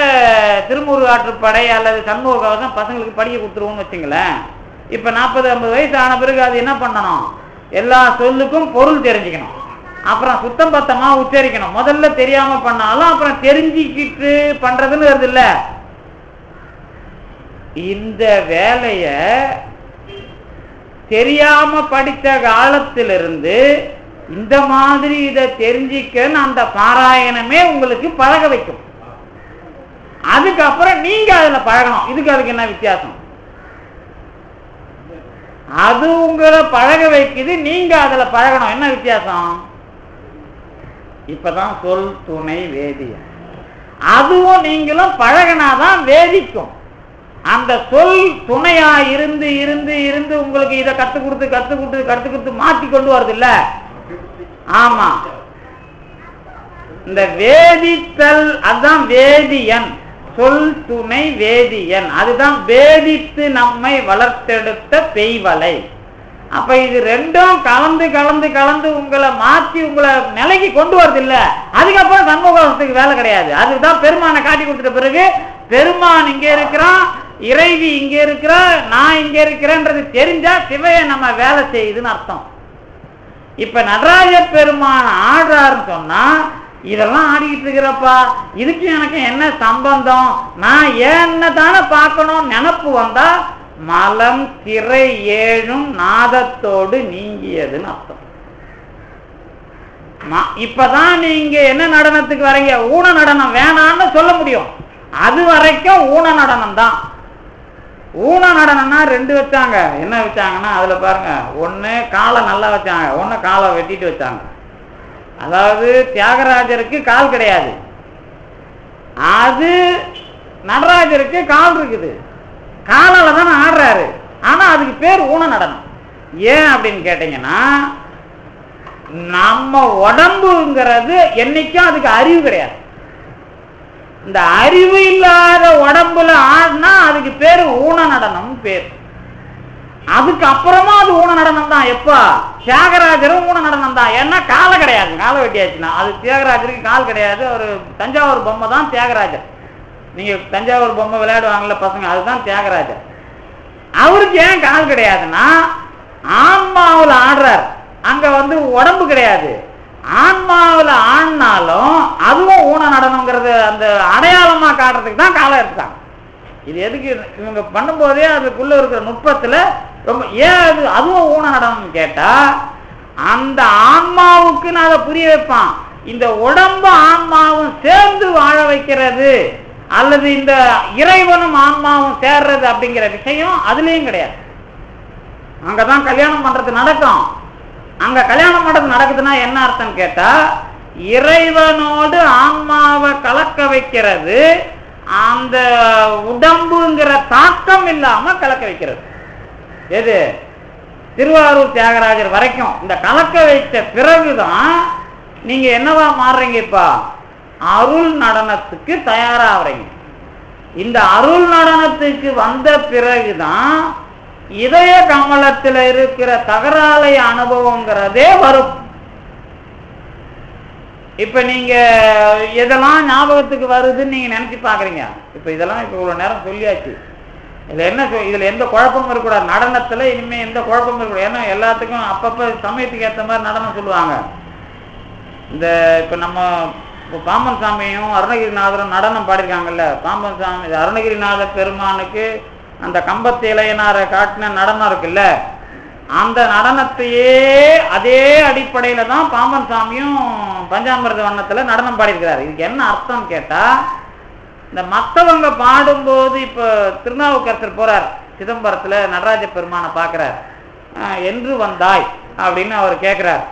திருமுருக ஆற்றுப்படை அல்லது சண்முக கவசம் பசங்களுக்கு படிக்க கொடுத்துருவோம்னு வச்சுங்களேன். இப்ப 40-50 வயசு ஆன பிறகு அது என்ன பண்ணணும், எல்லா சொல்லுக்கும் பொருள் தெரிஞ்சுக்கணும், அப்புறம் சுத்தம் பத்தமா உச்சரிக்கணும். முதல்ல தெரியாம பண்ணாலும் அப்புறம் தெரிஞ்சுக்கிட்டு பண்றதுன்னு வருது இல்ல. இந்த வேலைய தெரியாம படித்த காலத்திலிருந்து இந்த மாதிரி இதை தெரிஞ்சிக்கன்னு அந்த பாராயணமே உங்களுக்கு பழக வைக்கும். அதுக்கப்புறம் நீங்க அதுல பழகணும். அதுக்கு என்ன வித்தியாசம், அது உங்களை பழக வைக்குது, நீங்க அதுல பழகணும். என்ன வித்தியாசம், இப்பதான் சொல் துணை வேதியம். அதுவும் நீங்களும் பழகினாதான் வேதிக்கும். அந்த சொல் துணையா இருந்து இருந்து இருந்து உங்களுக்கு இதை கத்து கொடுத்து மாற்றி கொண்டு வருது இல்ல. ஆமா, இந்த வேதித்தல் அதுதான் வேதியன், சொல் துணை வேதியன். அதுதான் வேதித்து நம்மை வளர்த்தெடுத்த பெய்வலை. அப்ப இது ரெண்டும் கலந்து கலந்து கலந்து உங்களை மாற்றி உங்களை நிலைக்கு கொண்டு வரது இல்ல. அதுக்கப்புறம் சண்முகத்துக்கு வேலை கிடையாது. அதுதான் பெருமானை காட்டி கொடுத்த பிறகு பெருமான் இங்க இருக்கிறான், இறைவி இங்க இருக்கிறா, நான் இங்க இருக்கிறேன்றது தெரிஞ்சா சிவைய நம்ம வேலை செய்யுதுன்னு அர்த்தம். இப்ப நடராஜ பெருமான் ஆடுறாருன்னு சொன்னா, இதெல்லாம் ஆடிக்கிட்டு இருக்கிறப்பா, இதுக்கு எனக்கு என்ன சம்பந்தம், நான் என்ன தானே பார்க்கணும் நினப்பு வந்தா மலம் திரை ஏழும் நாதத்தோடு நீங்கியதுன்னு அர்த்தம். இப்பதான் நீங்க என்ன நடனத்துக்கு வரீங்க, ஊன நடனம் வேணான்னு சொல்ல முடியும். அது வரைக்கும் ஊன நடனம் தான். ஊன நடனம்னா 2 வச்சாங்க. என்ன வச்சாங்கன்னா அதுல பாருங்க, ஒண்ணு காலை நல்லா வச்சாங்க, ஒண்ணு காலை வெட்டிட்டு வச்சாங்க. அதாவது தியாகராஜருக்கு கால் கிடையாது, அது நடராஜருக்கு கால் இருக்குது, காலால தானே ஆடுறாரு. ஆனா அதுக்கு பேர் ஊன நடனம். ஏன் அப்படின்னு கேட்டீங்கன்னா, நம்ம உடம்புங்கிறது என்னைக்கும் அதுக்கு அறிவு கிடையாது. இந்த அறிவு இல்லாத உடம்புல ஆடினா அதுக்கு பேரு ஊன நடனம் பேர். அதுக்கு அப்புறமா அது ஊன நடனம் தான். எப்பா தியாகராஜரும் ஊன நடனம் தான். ஏன்னா காலை கிடையாது, காலை வெட்டியாச்சுன்னா. அது தியாகராஜருக்கு கால் கிடையாது. ஒரு தஞ்சாவூர் பொம்மை தான் தியாகராஜர். நீங்க தஞ்சாவூர் பொம்மை விளையாடுவாங்கல்ல பசங்க, அதுதான் தியாகராஜர். அவருக்கு ஏன் கால் கிடையாதுன்னா ஆன்மாவில் ஆடுறார். அங்க உடம்பு கிடையாது. ஆன்மாவில் ஆடினாலும் அதுவும் ஊன நடனம்ங்கிறது அந்த அடையாளமா காட்டுறதுக்கு தான் காலம் எடுத்தாங்க. இது எதுக்கு இவங்க பண்ணும்போதே அதுக்குள்ள இருக்கிற நுட்பத்துல ரொம்ப ஏன் அதுவும் ஊன நடனம் கேட்டா, அந்த ஆன்மாவுக்கு நான் அதை புரிய வைப்பான். இந்த உடம்பு ஆன்மாவும் சேர்ந்து வாழ வைக்கிறது அல்லது இந்த இறைவனும் ஆன்மாவும் சேர்றது அப்படிங்கிற விஷயம் அதுலயும் கிடையாது. அங்கதான் கல்யாணம் பண்றது நடக்கும். அங்க கல்யாணம் பண்றது நடக்குதுன்னா என்ன அர்த்தம் கேட்டா, இறைவனோடு ஆன்மாவை கலக்க வைக்கிறது, அந்த உடம்புங்கிற தாக்கம் இல்லாம கலக்க வைக்கிறது. எது திருவாரூர் தியாகராஜர் வரைக்கும் இந்த கலக்க வைத்த பிறகுதான் நீங்க என்னவா மாறுறீங்க? இப்ப அருள் நடனத்துக்கு தயாராகிறீங்க. இந்த அருள் நடனத்துக்கு வந்த பிறகுதான் இதய கமலத்தில் இருக்கிற தகராலை அனுபவங்கிறதே வரும். இப்ப நீங்க எதெல்லாம் ஞாபகத்துக்கு வருதுன்னு நீங்க நினைச்சு பாக்குறீங்க. இப்ப இதெல்லாம் இப்ப இவ்வளவு நேரம் சொல்லியாச்சு. இதுல என்ன, இதுல எந்த குழப்பமும் இருக்கக்கூடாது. நடனத்துல இனிமே எந்த குழப்பமும் இருக்கக்கூடாது. ஏன்னா எல்லாத்துக்கும் அப்பப்ப சமயத்துக்கு ஏற்ற மாதிரி நடனம் சொல்லுவாங்க. இந்த இப்ப நம்ம பாம்பன் சாமியும் அருணகிரிநாதரும் நடனம் பாடிருக்காங்கல்ல. பாம்பன் சாமி அருணகிரிநாத பெருமானுக்கு அந்த கம்பத்து இளையனாரை காட்டின நடனம் இருக்குல்ல, அந்த நடனத்தையே அதே அடிப்படையில தான் பாம்பன் சாமியும் பஞ்சாமிர்த வண்ணத்துல நடனம் பாடியிருக்கிறார். இதுக்கு என்ன அர்த்தம் கேட்டா, இந்த மற்றவங்க பாடும்போது இப்ப திருநாவுக்கரசர் போறார் சிதம்பரத்துல நடராஜ பெருமானை பார்க்கிறார். என்று வந்தாய் அப்படின்னு அவர் கேட்கிறார்.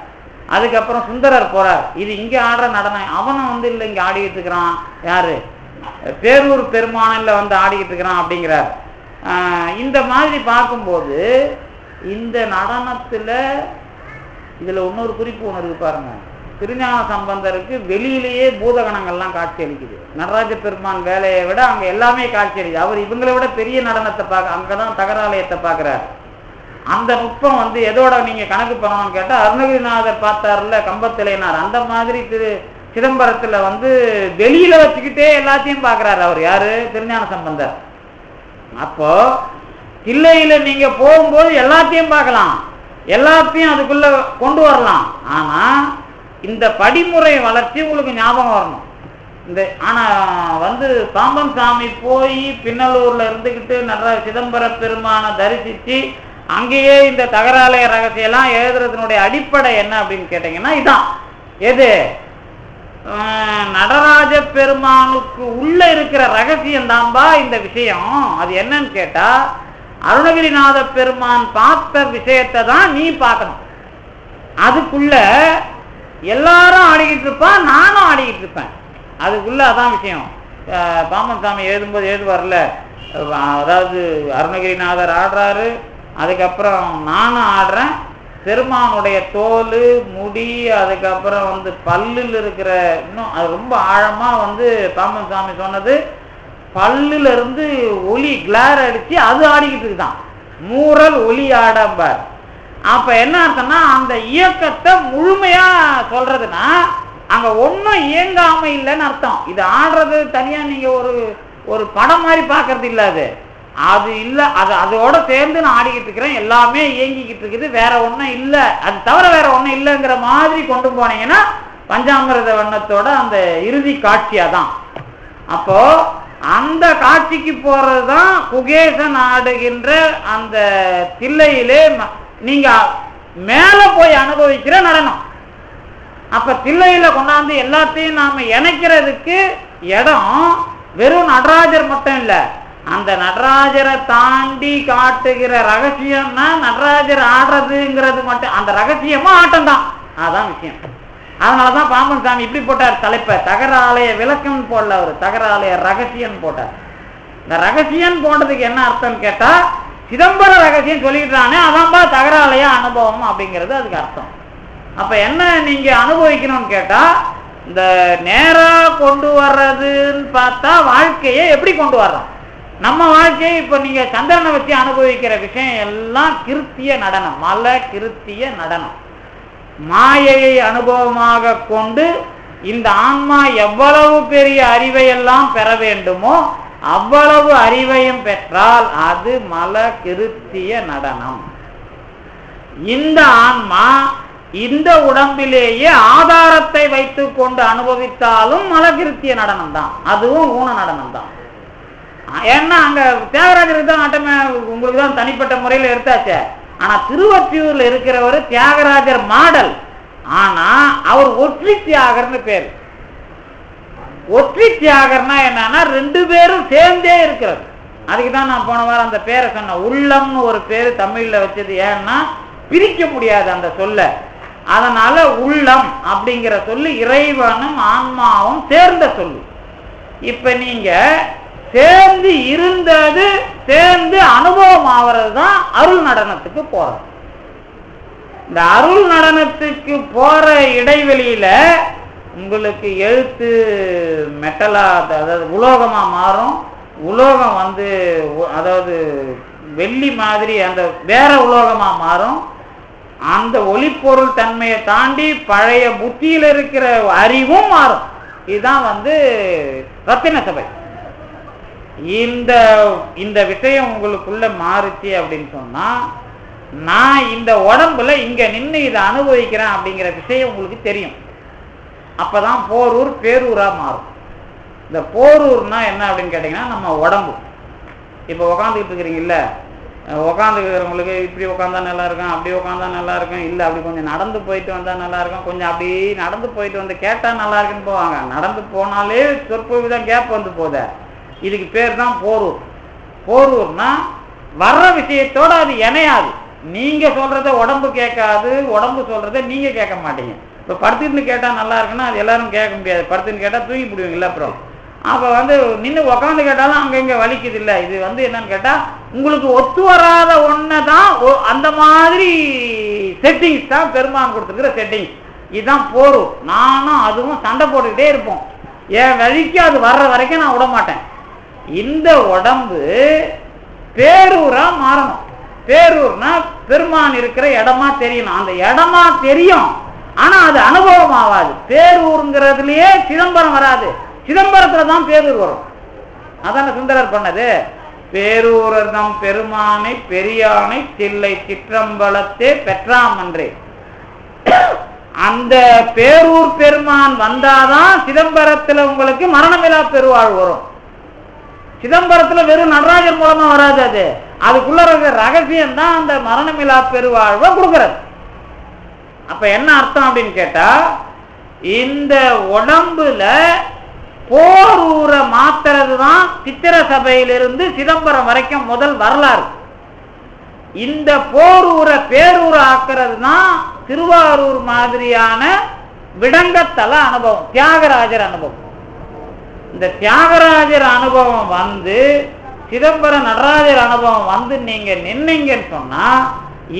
அதுக்கப்புறம் சுந்தரர் போறார். இது இங்க ஆடுற நடனம், அவனும் இல்லை இங்க ஆடிக்கிட்டு இருக்கிறான். யாரு? பேரூர் பெருமானில் ஆடிக்கிட்டு இருக்கிறான் அப்படிங்கிறார். இந்த மாதிரி பார்க்கும்போது இந்த நடனத்துல இதுல இன்னொரு குறிப்பு ஒன்று இருக்கு பாருங்க. திருஞான சம்பந்தருக்கு வெளியிலேயே பூதகணங்கள்லாம் காட்சி அளிக்குது. நடராஜ பெருமான் வேலையை விட அங்க எல்லாமே காட்சி அளிக்குது. அவர் இவங்களை விட பெரிய நடனத்தை பார்க்க அங்கதான் தகராலயத்தை பார்க்கிறார். அந்த நுட்பம் எதோட நீங்க கணக்கு பண்ணணும்னு கேட்டா, அருணகிரிநாதர் பார்த்தார்ல கம்பத்திலேனார், அந்த மாதிரி சிதம்பரத்துல வெளியில வச்சுக்கிட்டே எல்லாத்தையும் பார்க்கிறாரு அவர். யாரு? திருஞான சம்பந்தர். அப்போ தில்லையில நீங்க போகும்போது எல்லாத்தையும் பார்க்கலாம், எல்லாத்தையும் அதுக்குள்ள கொண்டு வரலாம். ஆனா இந்த படிமுறை வளர்ச்சி உங்களுக்கு ஞாபகம் வரணும். இந்த ஆனா பாம்பன் சாமி போய் பின்னலூர்ல இருந்துகிட்டு சிதம்பர பெருமான தரிசிச்சு அங்கேயே இந்த தகராலய ரகசியம் எல்லாம் எழுதுறதுனுடைய அடிப்படை என்ன அப்படின்னு கேட்டீங்கன்னா இதான். எது? நடராஜ பெருமானுக்கு உள்ள இருக்கிற ரகசியம் தான்பா இந்த விஷயம். அது என்னன்னு கேட்டா, அருணகிரிநாத பெருமான் பார்த்த விஷயத்தை தான் நீ பார்க்கணும். அதுக்குள்ள எல்லாரும் ஆடிக்கிட்டு இருப்பான், நானும் ஆடிக்கிட்டு இருப்பேன். அதுக்குள்ள அதான் விஷயம். பாம்பன் சாமி எழுதும்போது எழுதுவார்ல, அதாவது அருணகிரிநாதர் ஆடுறாரு, அதுக்கப்புறம் நானும் ஆடுறேன். பெருமானுடைய தோல், முடி, அதுக்கப்புறம் பல்லில் இருக்கிற இன்னும் அது ரொம்ப ஆழமா பாம்பன் சாமி சொன்னது, பல்லுல இருந்து ஒலி கிளார் அடிச்சு அது ஆடிக்கிட்டு இருக்குதான். மூரல் ஒலி ஆடம்பார். அப்ப என்ன அர்த்தம்னா, அந்த இயக்கத்தை முழுமையா சொல்றதுன்னா அங்க ஒன்னும் இயங்காம இல்லைன்னு அர்த்தம். இது ஆடுறது தனியா நீங்க ஒரு படம் மாதிரி பாக்குறது இல்ல. அது இல்ல, அதோட சேர்ந்து நான் ஆடிக்கிட்டு இருக்கிறேன், எல்லாமே இயங்கிக்கிட்டு இருக்குது, வேற ஒன்றும் இல்லை, அது தவிர வேற ஒன்றும் இல்லைங்கிற மாதிரி கொண்டு போனீங்கன்னா பஞ்சாமிர்த வண்ணத்தோட அந்த இறுதி காட்சியா தான். அப்போ அந்த காட்சிக்கு போறதுதான் குகேசன் ஆடுகின்ற அந்த தில்லையிலே நீங்க மேல போய் அனுபவிக்கிற நடனம். அப்ப தில்லையில கொண்டாந்து எல்லாத்தையும் நாம இணைக்கிறதுக்கு இடம் வெறும் நடராஜர் மட்டும் இல்ல, அந்த நடராஜரை தாண்டி காட்டுகிற ரகசியம்னா நடராஜர் ஆடுறதுங்கிறது மட்டும், அந்த ரகசியமும் ஆட்டம் தான். அதான் விஷயம். அதனாலதான் பாம்பன் சாமி இப்படி போட்டார் தலைப்பை, தகராலய விளக்கம் போடல, அவர் தகராலய ரகசியம் போட்டார். இந்த ரகசியம் போட்டதுக்கு என்ன அர்த்தம் கேட்டா, சிதம்பர ரகசியம் சொல்லிட்டானே அதான்பா தகராலையா அனுபவம் அப்படிங்கிறது அதுக்கு அர்த்தம். அப்ப என்ன நீங்க அனுபவிக்கணும்னு கேட்டா, இந்த நேரா கொண்டு வர்றதுன்னு பார்த்தா வாழ்க்கையை எப்படி கொண்டு வர்றோம்? நம்ம வாழ்க்கையை இப்ப நீங்க சந்திரனை வச்சு அனுபவிக்கிற விஷயம் எல்லாம் கிருத்திய நடனம், மல கிருத்திய நடனம். மாயையை அனுபவமாக கொண்டு இந்த ஆன்மா எவ்வளவு பெரிய அறிவை எல்லாம் பெற வேண்டுமோ அவ்வளவு அறிவையும் பெற்றால் அது மல கிருத்திய நடனம். இந்த ஆன்மா இந்த உடம்பிலேயே ஆதாரத்தை வைத்துக் கொண்டு அனுபவித்தாலும் மலகிருத்திய நடனம் தான், அதுவும் ஊன நடனம் தான். ஏன்னா அங்க தியாகராஜருக்கு தான் ஆட்டமே உங்களுக்கு தான் தனிப்பட்ட முறையில் எடுத்தாச்சே. ஆனா திருவொற்றியூர்ல இருக்கிறவர் தியாகராஜர் மாடல். ஆனா அவர் ஒற்றி தியாகர்னு பேர். ஒற்றி தியாகர்னா என்னன்னா ரெண்டு பேரும் சேர்ந்தே இருக்கிறது. அதுக்குதான் நான் போன வாரம் அந்த பேரை சொன்னேன். உள்ளம்னு ஒரு பேரு தமிழ்ல வச்சது. ஏன்னா பிரிக்க முடியாது அந்த சொல்ல. அதனால உள்ளம் அப்படிங்கிற சொல்லு இறைவனும் ஆன்மாவும் சேர்ந்த சொல்லு. இப்ப நீங்க சேர்ந்து இருந்தது சேர்ந்து அனுபவம் ஆகிறது தான் அருள் நடனத்துக்கு போறது. இந்த அருள் நடனத்துக்கு போற இடைவெளியில உங்களுக்கு எழுத்து மெட்டலா, அதாவது உலோகமா மாறும். உலோகம் அதாவது வெள்ளி மாதிரி அந்த வேற உலோகமா மாறும். அந்த ஒளிப்பொருள் தன்மையை தாண்டி பழைய புத்தியில இருக்கிற அறிவும் மாறும். இதுதான் ரத்தின சபை. இந்த விஷயம் உங்களுக்குள்ள மாறுச்சு அப்படின்னு சொன்னா, நான் இந்த உடம்புல இங்க நின்று இதை அனுபவிக்கிறேன் அப்படிங்கிற விஷயம் உங்களுக்கு தெரியும். அப்பதான் போரூர் பேரூரா மாறும். இந்த போரூர்னா என்ன அப்படின்னு கேட்டீங்கன்னா, நம்ம உடம்பு. இப்ப உக்காந்துக்கிட்டு இருக்கிறீங்கல்ல, உக்காந்துக்கிறவங்களுக்கு இப்படி உட்காந்தா நல்லா இருக்கும், அப்படி உட்காந்தா நல்லா இருக்கும், இல்லை அப்படி கொஞ்சம் நடந்து போயிட்டு வந்தா நல்லா இருக்கும், கொஞ்சம் அப்படி நடந்து போயிட்டு வந்து கேட்டா நல்லா இருக்குன்னு போவாங்க. நடந்து போனாலே சொற்பதான் கேப் போகுத. இதுக்கு பேர் தான் போரூர். போரூர்னா வர்ற விஷயத்தோட அது இணையாது. நீங்க சொல்றத உடம்பு கேட்காது, உடம்பு சொல்றத நீங்க கேட்க மாட்டீங்க. இப்ப படுத்துட்டு கேட்டா நல்லா இருக்குன்னா அது எல்லாரும் கேட்க முடியாது. படுத்துன்னு கேட்டா தூங்கி போடுவீங்கல்ல. அப்புறம் அப்ப நின்று உக்காந்து கேட்டாலும் அங்கங்க வலிக்குது இல்லை. இது என்னன்னு கேட்டா உங்களுக்கு ஒத்து வராத ஒன்னதான் அந்த மாதிரி செட்டிங்ஸ் தான் பெருமான் கொடுத்துருக்கிற செட்டிங்ஸ். இதுதான் போரும். நானும் அதுவும் சண்டை போட்டுக்கிட்டே இருப்போம். என் வழிக்கு அது வர்ற வரைக்கும் நான் விட மாட்டேன். இந்த உடம்பு பேரூரா மாறணும். பேரூர்னா பெருமான் இருக்கிற இடமா தெரியணும். அந்த இடமா தெரியும், ஆனா அது அனுபவம் ஆகாது. பேரூருங்கிறதுலயே சிதம்பரம் வராது. சிதம்பரத்துல தான் பேரூர் வரும். அதான சுந்தரர் பண்ணது. பேரூரர் தம் பெருமானை பெரியானை தில்லை சிற்றம்பலத்தே பெற்றாமன்றே. அந்த பேரூர் பெருமான் வந்தாதான் சிதம்பரத்துல உங்களுக்கு மரணமில்லா பெருவாழ் வரும். சிதம்பரத்துல வெறும் நடராஜர் மூலமா வராது. அதுக்குள்ள இருக்கிற ரகசியம் தான் அந்த மரணமில்லா பெருவாழ்வை கொடுக்கிறது. அப்ப என்ன அர்த்தம் அப்படின்னு கேட்டா, இந்த உடம்புல போரூரை மாத்துறது தான் சித்திர சபையிலிருந்து சிதம்பரம் வரைக்கும் முதல் வரலாறு. இந்த போரூரை பேரூரை ஆக்குறது தான் திருவாரூர் மாதிரியான விடங்கத்தல அனுபவம், தியாகராஜர் அனுபவம். இந்த தியாகராஜர் அனுபவம் சிதம்பரம் நடராஜர் அனுபவம் நீங்க நின்னீங்கன்னு சொன்னா,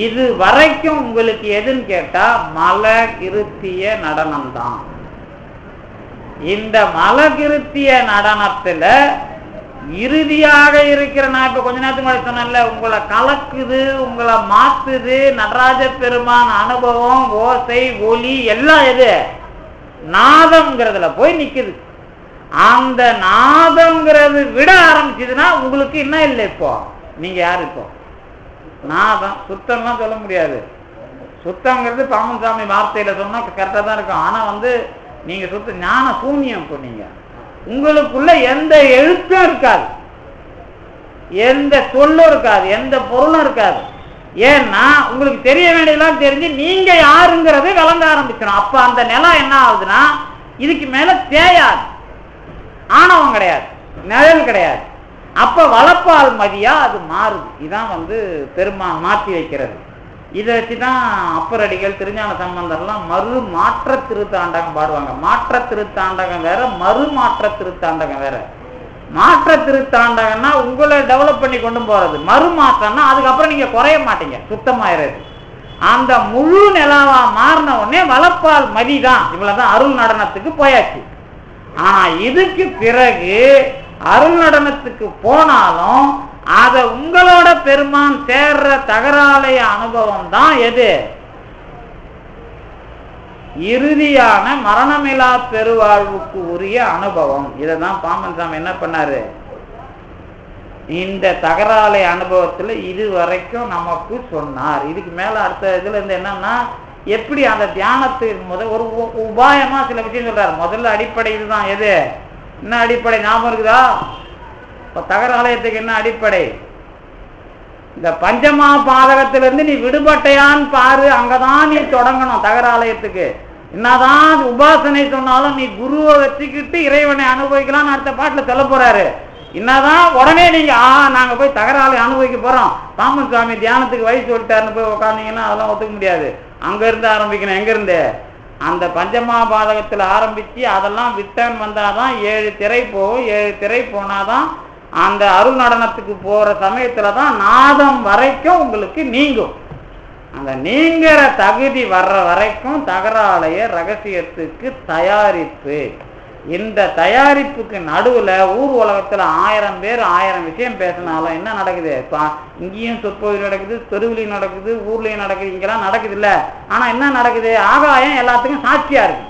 இது வரைக்கும் உங்களுக்கு எதுன்னு கேட்டா மலகிருத்திய நடனம் தான். இந்த மலகிருத்திய நடனத்துல இறுதியாக இருக்கிற, நான் இப்ப கொஞ்ச நேரத்துக்கு முன்னாடி சொன்னேன்ல, உங்களை கலக்குது, உங்களை மாத்துது நடராஜ பெருமான் அனுபவம், ஓசை ஒலி எல்லாம் எது நாதம்ங்கிறதுல போய் நிக்குது. அந்த நாதம்ங்கிறது விட ஆரம்பிச்சதுன்னா உங்களுக்கு என்ன இல்லை. இப்போ நீங்க யாரு? இப்போ நாதம் சுத்தம்லாம் சொல்ல முடியாது. சுத்தங்கிறது பாமன் சாமி வார்த்தையில சொன்னா கரெக்டா தான் இருக்கும். ஆனா நீங்க சுத்த ஞான சூன்யம் சொன்னீங்க. உங்களுக்குள்ள எந்த எழுத்தும் இருக்காது, எந்த சொல்லும் இருக்காது, எந்த பொருளும் இருக்காது. ஏன்னா உங்களுக்கு தெரிய வேண்டியதெல்லாம் தெரிஞ்சு நீங்க யாருங்கிறது விளங்க ஆரம்பிச்சிடும். அப்ப அந்த நிலம் என்ன ஆகுதுன்னா, இதுக்கு மேல தேயாது, ஆணவம் கிடையாது, நிழல் கிடையாது. அப்ப வளப்பால் மதியா அது மாறுது. இதான் பெருமான் மாற்றி வைக்கிறது. இதை வச்சுதான் அப்பரடிகள் திருஞான சம்பந்தர்லாம் மறு மாற்ற திருத்தாண்டகம் பாடுவாங்க. மாற்ற திருத்தாண்டகம் வேற, மறு மாற்ற திருத்தாண்டகம் வேற. மாற்ற திருத்தாண்டகன்னா உங்களை டெவலப் பண்ணி கொண்டு போறது. மறுமாற்றம்னா அதுக்கப்புறம் நீங்க குறைய மாட்டீங்க, சுத்தமாயிறது. அந்த முழு நிலாவா மாறின உடனே வளப்பால் மதிதான். இவ்வளவுதான் அருள் நடனத்துக்கு போயாச்சு. ஆனா இதுக்கு பிறகு அருள் நடனத்துக்கு போனாலும் அத உங்களோட பெருமான் சேர்ற தகராலய அனுபவம் தான் எது? இறுதியான மரணமிலா பெருவாழ்வுக்கு உரிய அனுபவம். இதைதான் பாம்பன் சாமி என்ன பண்ணாரு? இந்த தகராலை அனுபவத்துல இது வரைக்கும் நமக்கு சொன்னார். இதுக்கு மேல அடுத்த இதுல இருந்து என்னன்னா, எப்படி அந்த தியானத்துக்கு ஒரு உபாயமா சில விஷயம் சொல்றாரு. முதல்ல அடிப்படை இதுதான். எது என்ன அடிப்படை ஞாபகம் இருக்குதா? இப்ப தகராலயத்துக்கு என்ன அடிப்படை? இந்த பஞ்சமா பாதகத்திலிருந்து நீ விடுபட்டையான்னு பாரு, அங்கதான் நீ தொடங்கணும். தகராலயத்துக்கு என்னதான் உபாசனை சொன்னாலும் நீ குருவை வச்சுக்கிட்டு இறைவனை அனுபவிக்கலாம்னு அடுத்த பாட்டுல சொல்ல போறாரு. என்னதான் உடனே நீங்க நாங்க போய் தகராலை அனுபவிக்க போறோம், பாம்பன் சுவாமி தியானத்துக்கு வயசு சொல்லிட்டாருன்னு போய் உட்காந்தீங்கன்னா அதெல்லாம் ஒத்துக்க முடியாது. அங்க இருந்து ஆரம்பிக்கணும். எங்க இருந்து? அந்த பஞ்சமா பாதகத்துல ஆரம்பிச்சு அதெல்லாம் விட்டன் வந்தாதான் 7 திரை போகும். 7 திரை போனாதான் அந்த அருள் நடனத்துக்கு போற சமயத்துலதான் நாதம் வரைக்கும் உங்களுக்கு நீங்கும். அந்த நீங்கிற தகுதி வர்ற வரைக்கும் தகராலய ரகசியத்துக்கு தயாரிப்பு. இந்த தயாரிப்புக்கு நடுவுல ஊர் உலகத்துல 1000 பேர் 1000 விஷயம் பேசினாலும் என்ன நடக்குது? இங்கேயும் சொற்பொழிவு நடக்குது, தெருவுலையும் நடக்குது, ஊர்லயும் நடக்குது, இங்கெல்லாம் நடக்குது இல்ல. ஆனா என்ன நடக்குது? ஆகாயம் எல்லாத்துக்கும் சாட்சியா இருக்கு.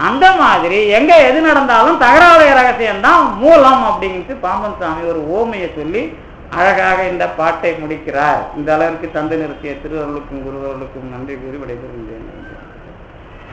அந்த மாதிரி எங்க எது நடந்தாலும் தகராலய ரகசியம் தான் மூலம் அப்படின்ட்டு பாம்பன் சாமி ஒரு ஓமையை சொல்லி அழகாக இந்த பாட்டை முடிக்கிறார். இந்த அளவிற்கு தந்தை நிறுத்திய திருவருளுக்கும் குருவர்களுக்கும் நன்றி கூறி விடைபெறுகின்றேன்.